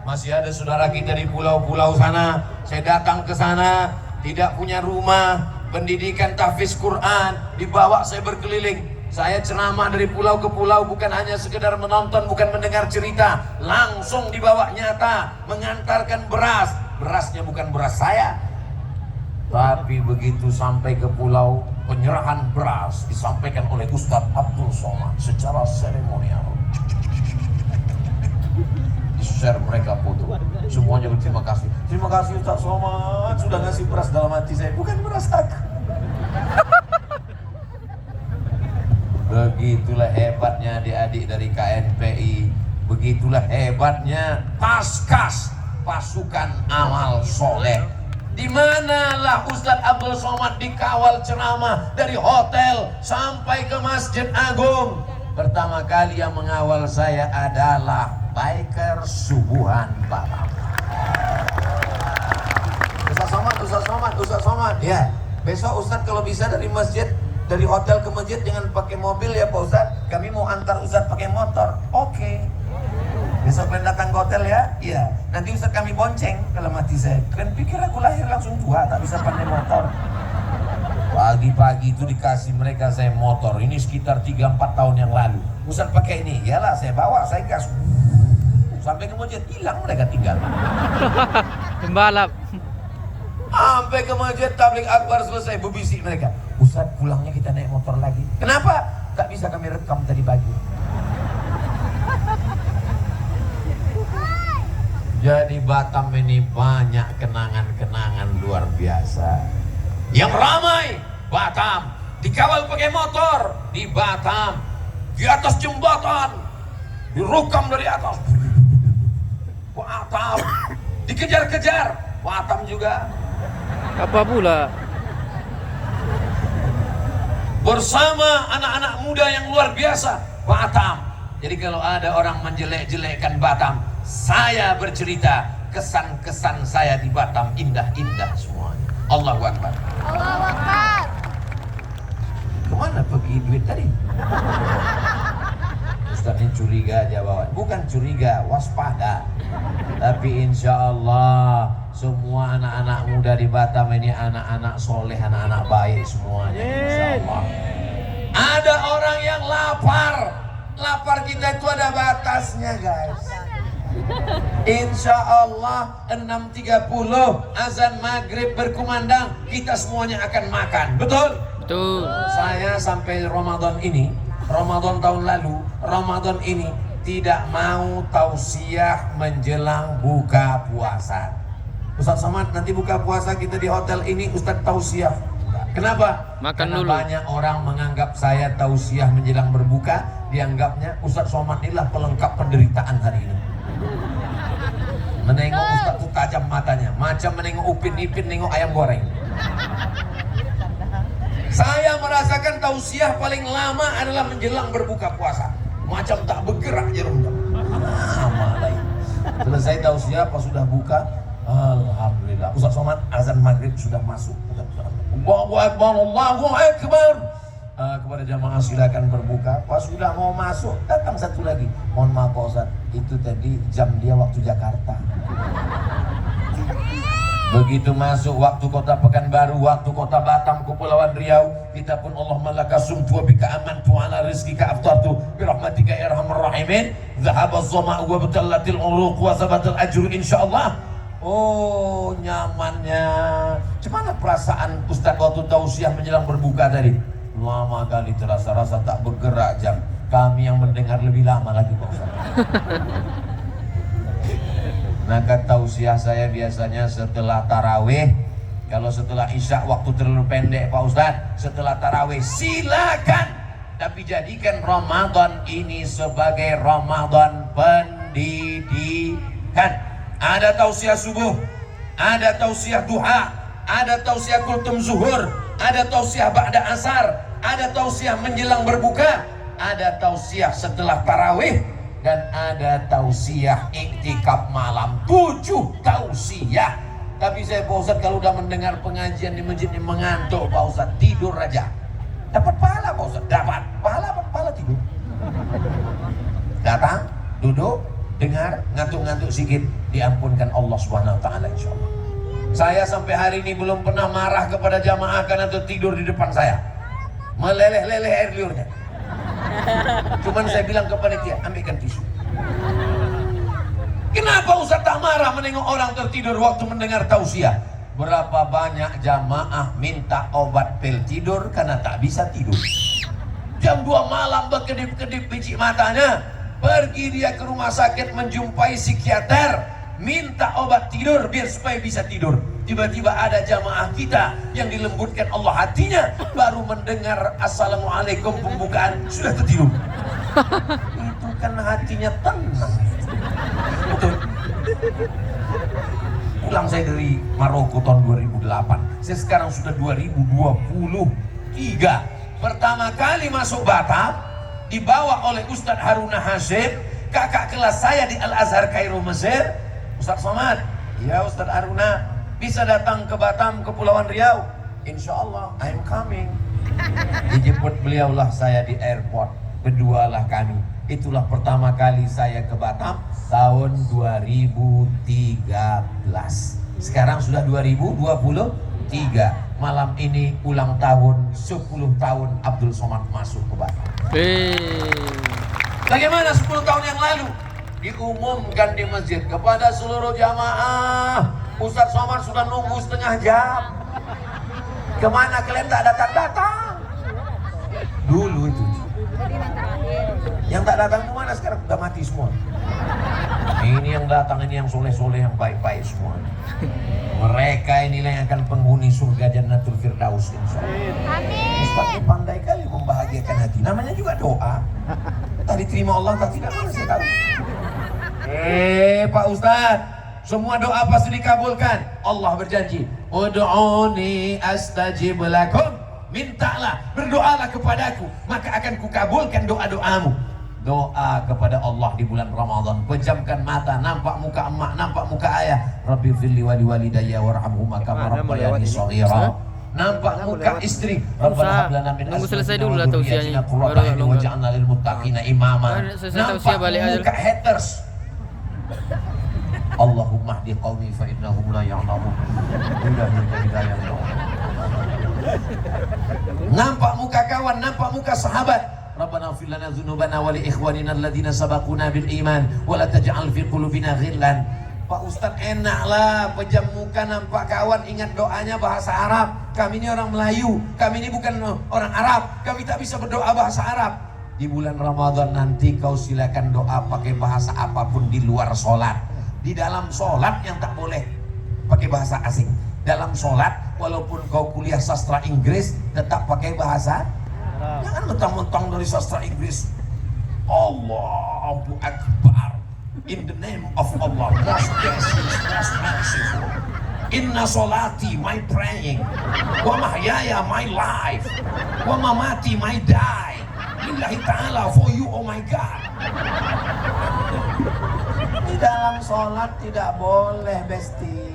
masih ada saudara kita di pulau-pulau sana. Saya datang ke sana, tidak punya rumah, pendidikan tahfiz Quran, dibawa saya berkeliling. Saya ceramah dari pulau ke pulau, bukan hanya sekedar menonton, bukan mendengar cerita, langsung dibawa nyata, mengantarkan beras. Berasnya bukan beras saya, tapi begitu sampai ke pulau, penyerahan beras disampaikan oleh Ustaz Abdul Somad secara seremonial. Di-share mereka foto, semuanya berterima kasih. Terima kasih Ustaz Somad sudah ngasih beras. Dalam hati saya, bukan beras aku. Begitulah hebatnya adik-adik dari KNPI. Begitulah hebatnya Paskas, pasukan amal soleh. Di manalah Ustadz Abdul Somad dikawal ceramah dari hotel sampai ke Masjid Agung. Pertama kali yang mengawal saya adalah biker Subuhan Batam. Ustadz Somad. Ya, besok Ustadz kalau bisa dari masjid, dari hotel ke masjid jangan pakai mobil ya Pak Ustadz. Kami mau antar Ustadz pakai motor. Oke. Besok kalian datang ke hotel ya? Iya. Nanti Ustadz kami bonceng. Kalau mati saya, kalian pikir aku lahir langsung tua, tak bisa pandai motor. Pagi-pagi itu dikasih mereka saya motor. Ini sekitar 3-4 tahun yang lalu. Ustadz pakai ini. Iyalah saya bawa, saya gas. Sampai ke masjid, hilang mereka tinggal. Pembalap. Sampai ke masjid tabligh akbar selesai, berbisik mereka. Ustadz pulangnya kita naik motor lagi. Kenapa? Tak bisa kami rekam tadi pagi. Jadi Batam ini banyak kenangan-kenangan luar biasa. Yang ramai Batam, dikawal pakai motor di Batam, di atas jembatan, dirukam dari atas Batam, dikejar-kejar Batam juga. Apa pula? Bersama anak-anak muda yang luar biasa Batam. Jadi kalau ada orang menjelek-jelekkan Batam, saya bercerita kesan-kesan saya di Batam indah-indah semuanya. Allahu Akbar. Allahu Akbar. Kemana pergi duit tadi? Ustaz ini curiga jawaban. Bukan curiga, waspada. Tapi insya Allah semua anak-anak muda di Batam ini anak-anak soleh, anak-anak baik semuanya. Insya Allah. Ada orang yang lapar. Lapar kita itu ada batasnya, guys. Insya Allah 6.30 azan maghrib berkumandang, kita semuanya akan makan. Betul? Betul. Saya sampai Ramadan ini, Ramadan tahun lalu, Ramadan ini tidak mau tausiah menjelang buka puasa. Ustaz Somad, nanti buka puasa kita di hotel ini Ustaz tausiah. Kenapa? Makan Karena dulu. banyak orang menganggap saya tausiah menjelang berbuka, dianggapnya Ustaz Somad inilah pelengkap penderitaan hari ini. Menengok Ustaz tuh tajam matanya, macam menengok Upin Ipin nengok ayam goreng. Saya merasakan tausiah paling lama adalah menjelang berbuka puasa. Macam tak bergerak jarum jam. Malai. Selesai tausiah pas sudah buka, alhamdulillah. Ustaz Somad azan maghrib sudah masuk. Allahu Akbar, Allahu Akbar. Kepada jamaah silakan berbuka. Pas sudah mau masuk, datang satu lagi. Mohon maaf Pak Ustaz, itu tadi jam dia waktu Jakarta. Begitu masuk waktu kota Pekanbaru, waktu kota Batam, Kepulauan Riau, kita pun Allah malakasum wa bika amantu ala rizqika aftartu bi rahmatika ya arhamar rahimin. Dhahaba az-zama'u wa batallatil uruq wa sabatal ajru insyaallah. Oh, nyamannya. Gimana perasaan Ustaz waktu tausiah menjelang berbuka tadi? Lama kali terasa-rasa tak bergerak jam. Kami yang mendengar lebih lama lagi Pak Ustaz. Maka tausiah saya biasanya setelah tarawih. Kalau setelah isya waktu terlalu pendek Pak Ustadz. Setelah tarawih silakan. Tapi jadikan Ramadan ini sebagai Ramadan pendidikan. Ada tausiah subuh, ada tausiah duha, ada tausiah kultum zuhur, ada tausiah ba'da asar, ada tausiah menjelang berbuka, ada tausiah setelah tarawih, dan ada tausiah iktikaf malam. 7 tausiah. Tapi saya Pak Ustadz kalau udah mendengar pengajian di masjid ini mengantuk Pak Ustadz, tidur aja. Dapat pahala Pak Ustadz? Dapat pahala tidur. Datang, duduk, dengar, ngantuk-ngantuk sedikit, diampunkan Allah Subhanahu wa taala insyaallah. Saya sampai hari ini belum pernah marah kepada jamaah karena tertidur di depan saya. Meleleh-leleh air liurnya. Cuman saya bilang ke panitia, ambilkan tisu. Kenapa Ustaz tak marah menengok orang tertidur waktu mendengar tausiah? Berapa banyak jamaah minta obat pil tidur karena tak bisa tidur. Jam 2 malam berkedip-kedip biji matanya. Pergi dia ke rumah sakit menjumpai psikiater, minta obat tidur biar supaya bisa tidur. Tiba-tiba ada jamaah kita yang dilembutkan Allah hatinya, baru mendengar assalamualaikum pembukaan sudah tertidur. Itu kan hatinya tenang. Betul. Pulang saya dari Maroko tahun 2008. Saya sekarang sudah 2023. Pertama kali masuk Batam dibawa oleh Ustadz Haruna Hashim, kakak kelas saya di Al-Azhar Kairo Mesir. Ustadz Somad, ya Ustadz Haruna, bisa datang ke Batam, Kepulauan Riau? Insya Allah, I'm coming. Dijemput beliaulah saya di airport, berdualah kami. Itulah pertama kali saya ke Batam tahun 2013. Sekarang sudah 2023. Malam ini ulang tahun 10 tahun Abdul Somad masuk ke Batam. Bagaimana 10 tahun yang lalu? Diumumkan di masjid kepada seluruh jamaah, Ustadz Somad sudah nunggu setengah jam. Kemana kalian tak datang-datang? Dulu itu. Yang tak datang kemana sekarang? Udah mati semua. Ini yang datang, ini yang soleh-soleh, yang baik-baik semua. Mereka inilah yang akan penghuni surga Jannatul Firdaus insyaallah. Ustaz ini pandai kali membahagiakan hati. Namanya juga doa. Tadi terima Allah atau tidak, mana saya tahu. Pak Ustaz, semua doa pasti dikabulkan. Allah berjanji, ud'uni astajib lakum. Mintalah, berdoalah kepadaku, maka akan kukabulkan doa-doamu. Doa kepada Allah di bulan Ramadan. Pejamkan mata, nampak muka emak, nampak muka ayah. Rabbi fili wali walidayya warhamhuma kama rabbayani shaghira. Nampak muka istri. Rabbana hab lana min selesai dulu lah tausiahnya. qurrata a'yun waj'alna lil muttaqina imama. Nampak muka haters. Allahumma hdi qaumi fa innahum la ya'lamun. Hidayah. Nampak muka kawan, nampak muka sahabat. Rabbana ighfir lana dzunubana wa li ikhwanina alladziina sabaquna bil iman wa la taj'al fi qulubina ghillan. Pak Ustaz, enaklah pejam muka nampak kawan, ingat doanya bahasa Arab. Kami ini orang Melayu, kami ini bukan orang Arab, kami tak bisa berdoa bahasa Arab. Di bulan Ramadan nanti kau silakan doa pakai bahasa apapun di luar sholat. Di dalam sholat yang tak boleh pakai bahasa asing. Dalam sholat, walaupun kau kuliah sastra Inggris, tetap pakai bahasa. Jangan mentang-mentang dari sastra Inggris. Allahu Akbar. In the name of Allah, most gracious, most merciful. Inna solati, my praying. Wa mahyaya, my life. Wa mamati, my die. Lillahi ta'ala, for you, oh my God. Di dalam sholat tidak boleh, Besti.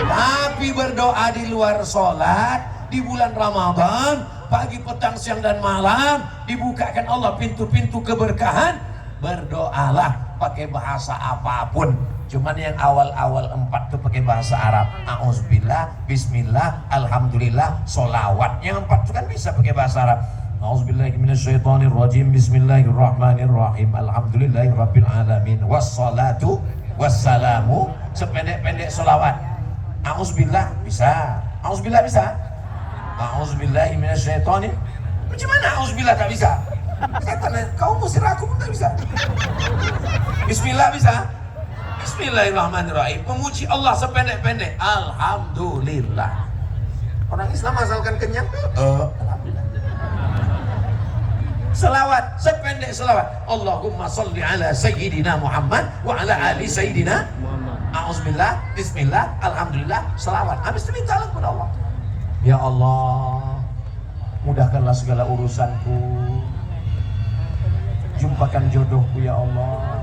Tapi berdoa di luar sholat, di bulan Ramadan, pagi, petang, siang, dan malam, dibukakan Allah pintu-pintu keberkahan. Berdoalah pakai bahasa apapun. Cuman yang awal-awal 4 tuh pakai bahasa Arab. A'udzubillah, bismillah, alhamdulillah, sholawat. Yang 4 tuh kan bisa pakai bahasa Arab. A'udzubillahi minasyaitonirrajim, bismillahirrahmanirrahim, alhamdulillahirabbil alamin, wassalatu wassalamu. Sependek-pendek sholawat. A'udzubillah bisa. A'udzubillah bisa. A'udzubillahi minasyaitonir. Bagaimana a'udzubillah tak bisa? Setan, kau musir aku pun tak bisa. Bismillah bisa. Bismillahirrahmanirrahim, memuji Allah sependek-pendek. Alhamdulillah. Orang Islam asalkan kenyang, alhamdulillah. Selawat, sependek selawat. Allahumma salli ala sayyidina Muhammad wa ala ali sayyidina A'udzubillah, bismillah, alhamdulillah, selawat. Habis itu minta kepada Allah. Ya Allah, mudahkanlah segala urusanku. Jumpakan jodohku ya Allah.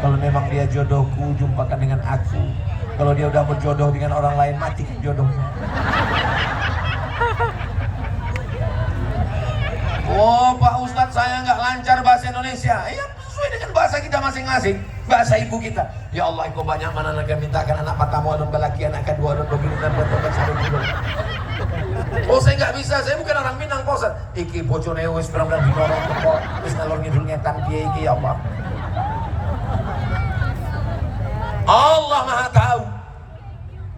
Kalau memang dia jodohku, jumpakan dengan aku. Kalau dia udah berjodoh dengan orang lain, matikan jodohnya. Oh Pak Ustadz, saya nggak lancar bahasa Indonesia. Ya sesuai dengan bahasa kita masing-masing, bahasa ibu kita. Ya Allah, engkau banyak mana lagi mintakan anak matamu dan balaki anak kedua dan begitu dan bertobat sarung. Oh saya nggak bisa, saya bukan orang Minang Pak Ustadz. Iki bocone wis benar-benar dinorong kok, wis ngalor ngidul ngetan piye iki ya Allah. Allah Maha tahu.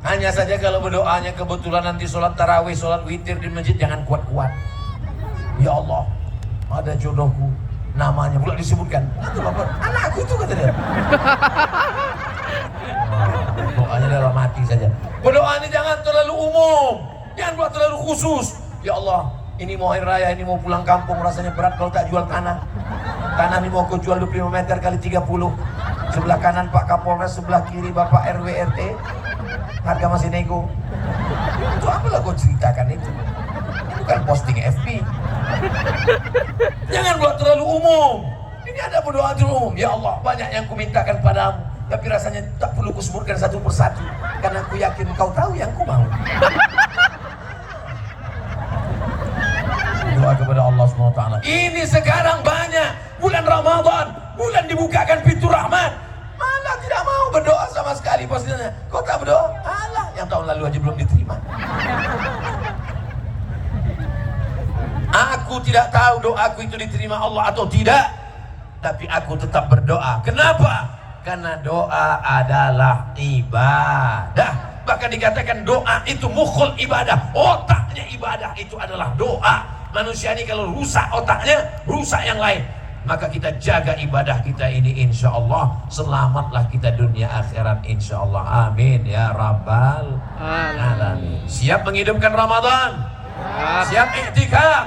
Hanya saja kalau berdoanya kebetulan nanti sholat tarawih, sholat witir di masjid, jangan kuat-kuat. Ya Allah, ada jodohku, namanya pula disebutkan. Nanti bapak, anakku itu kata dia. Doanya dalam hati saja. Berdoa ini jangan terlalu umum, jangan buat terlalu khusus. Ya Allah, ini mau hari raya, ini mau pulang kampung, rasanya berat kalau tak jual tanah. Tanah ini mau kau jual 25 meter kali 30. Sebelah kanan Pak Kapolres, sebelah kiri Bapak RW RT. Harga masih nego. Itu apalah kau ceritakan itu? Ini bukan posting FB. Jangan buat terlalu umum. Ini ada berdoa terlalu umum. Ya Allah, banyak yang kumintakan padamu, tapi rasanya tak perlu kusebutkan satu persatu, karena aku yakin kau tahu yang ku mau. Doa kepada Allah SWT. Ini sekarang banyak bulan Ramadan, bulan dibukakan pintu rahmat, malah tidak mau berdoa sama sekali. Posisinya, kau tak berdoa? Alah, yang tahun lalu aja belum diterima. Aku tidak tahu doaku itu diterima Allah atau tidak, tapi aku tetap berdoa. Kenapa? Karena doa adalah ibadah. Bahkan dikatakan doa itu mukhul ibadah. Otaknya ibadah itu adalah doa. Manusia ini kalau rusak otaknya, rusak yang lain. maka kita jaga ibadah kita ini, insya Allah selamatlah kita dunia akhirat, insya Allah. Amin ya rabbal alamin. Siap menghidupkan Ramadan? Siap iktikaf?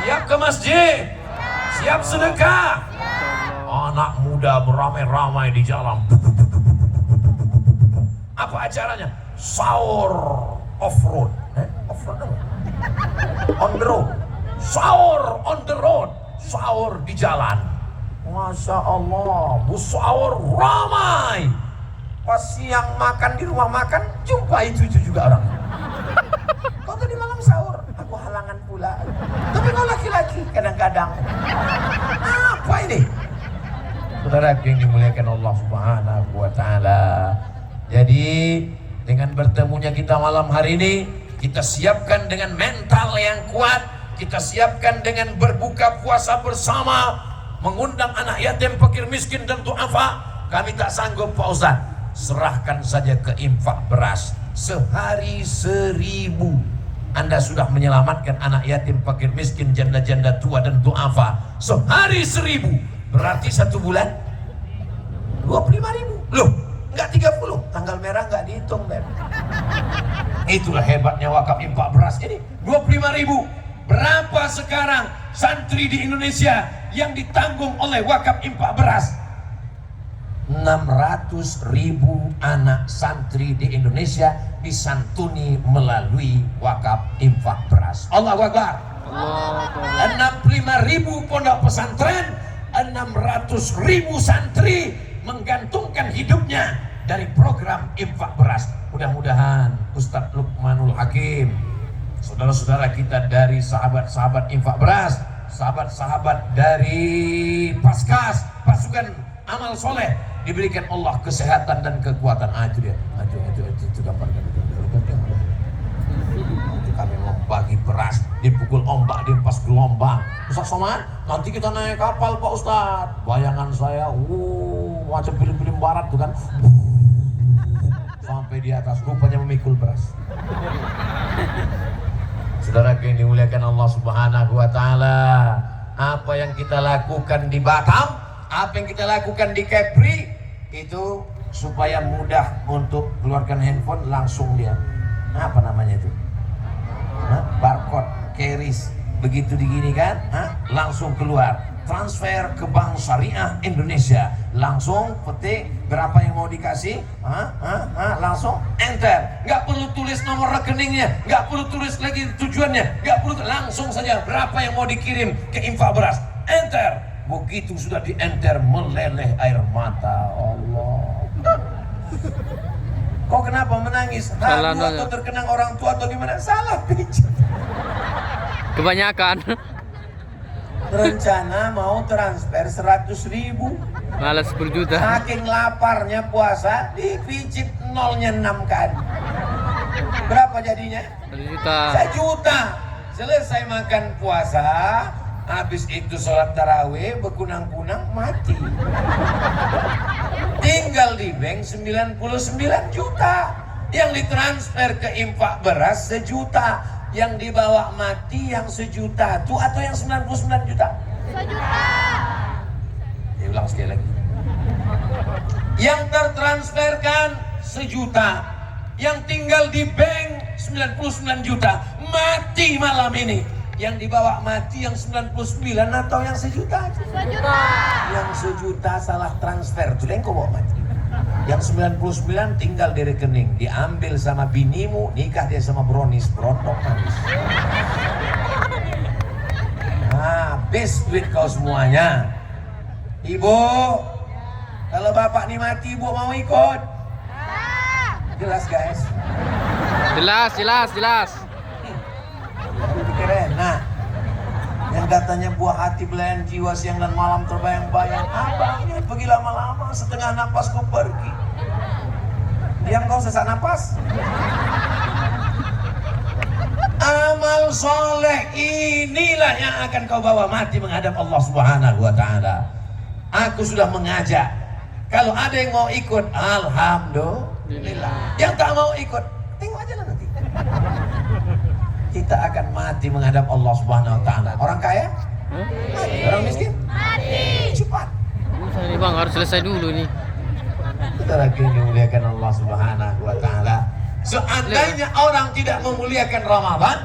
Siap ke masjid? Siap sedekah? Anak muda beramai-ramai di jalan. Apa acaranya? Sahur off-road. Off-road apa? On the road. Sahur on the road. Sahur di jalan. Masya Allah, bus sahur ramai. Pas siang makan di rumah makan, jumpa itu juga orang. Kau tadi malam sahur, aku halangan pula. Tapi kau laki-laki kadang-kadang. Apa ini? Saudara yang dimuliakan Allah Subhanahu wa Ta'ala. Jadi dengan bertemunya kita malam hari ini, kita siapkan dengan mental yang kuat, kita siapkan dengan berbuka puasa bersama, mengundang anak yatim, fakir miskin dan duafa. Kami tak sanggup Pak Ustaz, serahkan saja ke infak beras sehari 1.000. Anda sudah menyelamatkan anak yatim, fakir miskin, janda-janda tua dan duafa. Sehari 1.000 berarti 1 bulan 25.000. Loh, enggak 30, tanggal merah enggak dihitung, Ben. Itulah hebatnya wakaf infak beras ini. 25.000. Berapa sekarang santri di Indonesia yang ditanggung oleh wakaf infak beras? 600.000 anak santri di Indonesia disantuni melalui wakaf infak beras. Allahu Akbar. 65.000 pondok pesantren, 600.000 santri menggantungkan hidupnya dari program infak beras. Mudah-mudahan Ustadz Luqmanul Hakim, saudara-saudara kita dari sahabat-sahabat infak beras, sahabat-sahabat dari Paskas, pasukan amal soleh, diberikan Allah kesehatan dan kekuatan. Itu dia, itu gambarkan. Kami membagi beras, dipukul ombak, diempas gelombang. Ustaz Somad, nanti kita naik kapal Pak Ustaz. Bayangan saya, macam film-film barat tuh kan, sampai di atas, rupanya memikul beras. Saudara yang dimuliakan Allah Subhanahu wa Ta'ala, apa yang kita lakukan di Batam, apa yang kita lakukan di Kepri, itu supaya mudah untuk keluarkan handphone, langsung dia, apa namanya itu, barcode, keris, begitu digini kan, langsung keluar, transfer ke Bank Syariah Indonesia, langsung petik berapa yang mau dikasih, langsung enter, nggak perlu tulis nomor rekeningnya, nggak perlu tulis lagi tujuannya, nggak perlu, langsung saja berapa yang mau dikirim ke infak beras, enter. Begitu sudah di enter, meleleh air mata. Allah, kok kenapa menangis? Ragu atau terkenang orang tua atau gimana? Salah pijat. Kebanyakan. Rencana mau transfer 100.000, malah 10 juta. saking laparnya puasa, dipicit nolnya 6 kali. Berapa jadinya? 1 juta. 1 juta. Selesai makan puasa, habis itu sholat tarawih, berkunang-kunang, mati. Tinggal di bank 99 juta. Yang ditransfer ke infak beras 1 juta. Yang dibawa mati yang 1 juta itu atau yang 99 juta? 1 juta. Ya, ulang sekali lagi. Yang tertransferkan 1 juta. Yang tinggal di bank 99 juta. Mati malam ini. Yang dibawa mati yang 99 atau yang 1 juta? 1 juta. Yang 1 juta salah transfer, itu yang kau bawa mati. Yang 99 tinggal di rekening, diambil sama binimu, nikah dia sama Bronis, berontok habis. Habis duit kau semuanya. Ibu, kalau bapak nih mati, ibu mau ikut? Jelas guys? Jelas. Keren. Nah, yang katanya buah hati belayan jiwa, siang dan malam terbayang-bayang, abangnya pergi lama-lama, setengah napas kau pergi. Diam kau, sesak napas. Amal soleh inilah yang akan kau bawa mati menghadap Allah Subhanahu wa Ta'ala. Aku sudah mengajak, kalau ada yang mau ikut, alhamdulillah. Yang tak mau ikut, tengok aja lah nanti. Kita akan mati menghadap Allah Subhanahu wa Ta'ala. Orang kaya? Mati. Orang miskin? Mati. Cepat. Susah nih bang, harus selesai dulu nih. Kita lagi memuliakan Allah Subhanahu wa Ta'ala. Seandainya orang tidak memuliakan Ramadan,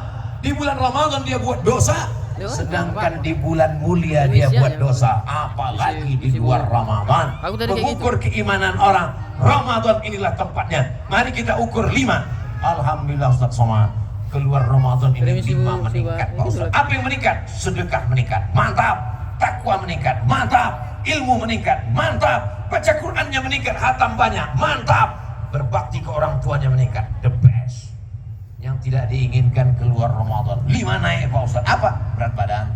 di bulan Ramadan dia buat dosa, sedangkan di bulan mulia dia buat dosa, apalagi di luar Ramadan. Mengukur keimanan orang, Ramadan inilah tempatnya. Mari kita ukur 5. Alhamdulillah Ustaz Somad, keluar Ramadan ini 5 meningkat Pak Ustaz. Apa yang meningkat? Sedekah meningkat, mantap. Takwa meningkat, mantap. Ilmu meningkat, mantap. Baca Qur'annya meningkat, hatam banyak, mantap. Berbakti ke orang tuanya meningkat, the best. Yang tidak diinginkan keluar Ramadan 5 naik Pak Ustaz. Apa? Berat badan,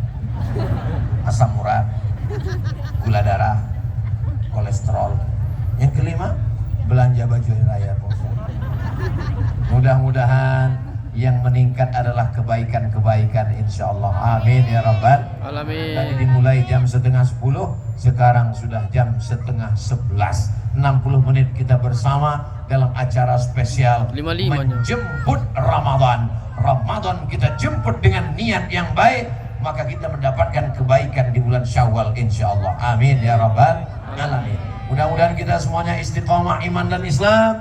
asam urat, gula darah, kolesterol. Yang kelima, belanja baju hari raya Pak Ustaz. Mudah-mudahan yang meningkat adalah kebaikan-kebaikan insyaallah. Amin ya rabbal alamin. Tadi dimulai jam 9:30, sekarang sudah jam 10:30. 60 menit kita bersama dalam acara spesial menjemput Ramadan. Ramadan kita jemput dengan niat yang baik, maka kita mendapatkan kebaikan di bulan Syawal insyaallah. Amin ya rabbal alamin. Mudah-mudahan kita semuanya istiqomah iman dan Islam,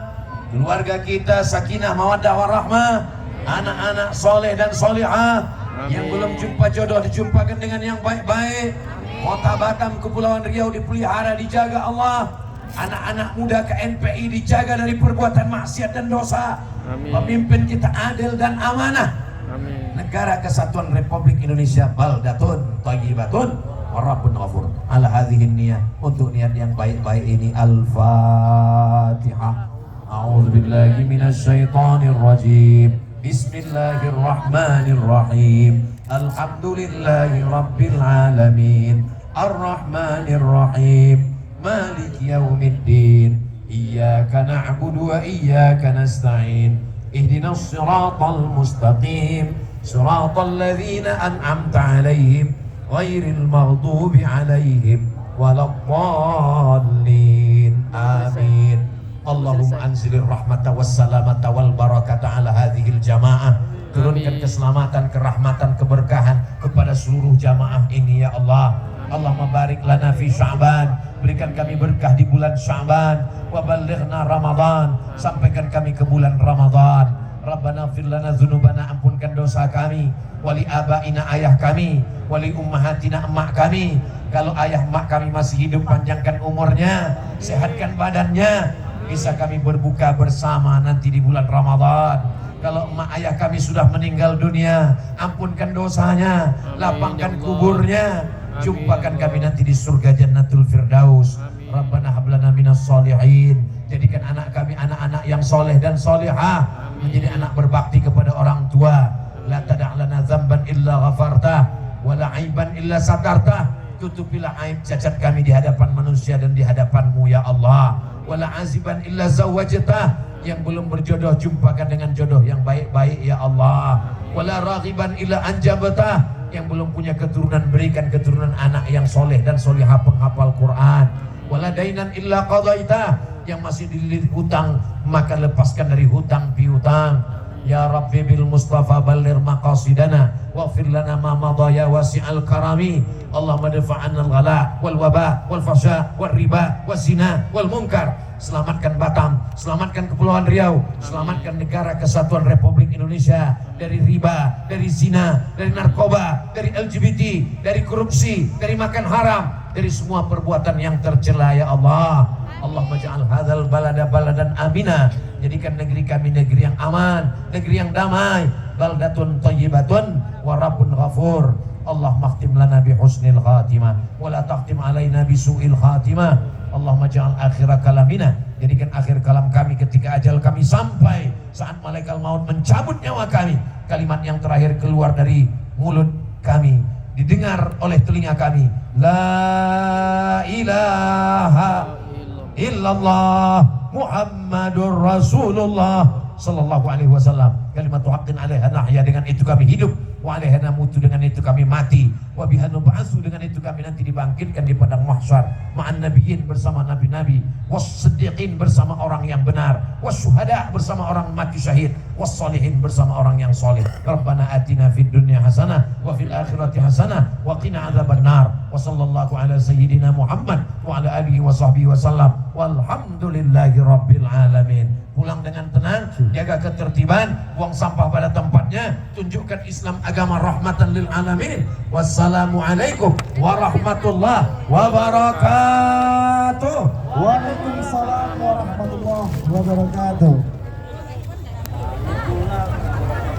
keluarga kita sakinah mawaddah warahmah, anak-anak soleh dan solehah. Yang belum jumpa jodoh dijumpakan dengan yang baik-baik. Kota Batam, Kepulauan Riau dipelihara, dijaga Allah. Anak-anak muda KNPI dijaga dari perbuatan maksiat dan dosa. Amin. Pemimpin kita adil dan amanah. Amin. Negara Kesatuan Republik Indonesia baldatun thayyibatun wa rabbun ghafur. Ala hadhihi niyah, untuk niat yang baik-baik ini. Al-Fatihah. A'udzubillahi minasyaitonir rajim. Bismillahirrahmanirrahim. Alhamdulillahi rabbil alamin. Ar-Rahmanir Rahim. Malik yaumiddin. Iyyaka na'budu wa iyyaka nasta'in. Ihdinas siratal mustaqim. Siratal ladzina an'amta 'alaihim ghairil maghdubi 'alaihim waladdallin. Amin. Allahumma anzilir rahmata wassalamata wal barakata ala hadhil jamaah. Turunkan keselamatan, kerahmatan, keberkahan kepada seluruh jamaah ini ya Allah. Allahumma barik lana fi Sya'ban, berikan kami berkah di bulan Sya'ban, wa ballighna Ramadan, sampaikan kami ke bulan Ramadan. Rabbana ighfir lana dzunubana, ampunkan dosa kami, wali abaina, ayah kami, wali ummahatina, emak kami. Kalau ayah emak kami masih hidup, panjangkan umurnya, sehatkan badannya, bisa kami berbuka bersama nanti di bulan Ramadan. Kalau emak ayah kami sudah meninggal dunia, ampunkan dosanya, lapangkan kuburnya, jumpakan kami nanti di surga Jannatul Firdaus. Rabbana hablana minas solihin, jadikan anak kami anak-anak yang soleh dan solehah, menjadi anak berbakti kepada orang tua. La tada'lana dzamban illa ghafartah, wa la aiban illa satartah. Tutupilah aib cacat kami di hadapan manusia dan di hadapan-Mu ya Allah. Wala aziban illa zawajtah, yang belum berjodoh jumpakan dengan jodoh yang baik-baik ya Allah. Wala raghiban illa anjabtah, yang belum punya keturunan berikan keturunan anak yang soleh dan solehah penghafal Quran. Wala dainan illa qadaitah, yang masih dililit hutang maka lepaskan dari hutang piutang. Ya Rabbi bil Mustafa ballir maqasidana waghfir lana ma madha ya wasi'al karami. Allahumma dafa'anna al-ghala wal waba wal fasha wal riba wal zina wal munkar. Selamatkan Batam, selamatkan Kepulauan Riau, selamatkan negara Kesatuan Republik Indonesia dari riba, dari zina, dari narkoba, dari LGBT, dari korupsi, dari makan haram, dari semua perbuatan yang tercela ya Allah. Allahumma ja'al hadzal balada baladan amina, jadikan negeri kami negeri yang aman, negeri yang damai. Baldatun thayyibatun wa rabbun ghafur. Allahumma khtim lana bi husnil khatimah wa la takhtim alaina bi su'il khatimah. Allahumma ja'al akhira kalamina, jadikan akhir kalam kami ketika ajal kami sampai, saat malaikat maut mencabut nyawa kami, kalimat yang terakhir keluar dari mulut kami didengar oleh telinga kami, la ilaha illallah Muhammadur Rasulullah sallallahu alaihi wasallam. Kalimatu haqqin 'alaiha nahya, dengan itu kami hidup, wa 'alaiha namutu, dengan itu kami mati, wa biha nub'atsu, dengan itu kami nanti dibangkitkan di padang mahsyar, ma'an nabiyyin, bersama nabi-nabi, was-siddiqin, bersama orang yang benar, was-syuhada, bersama orang mati syahid, was-sholihin, bersama orang yang soleh. Rabbana atina fid dunya hasanah wa fil akhirati hasanah wa qina adzabannar. wa sallallahu ala sayyidina Muhammad wa ala alihi wa sahbihi wasallam. Walhamdulillahi rabbil alamin. Pulang dengan tenang, jaga ketertiban, buang sampah pada tempatnya, tunjukkan Islam agama rahmatan lil alamin. Wassalamualaikum warahmatullahi wabarakatuh. Waalaikumsalam warahmatullahi wabarakatuh.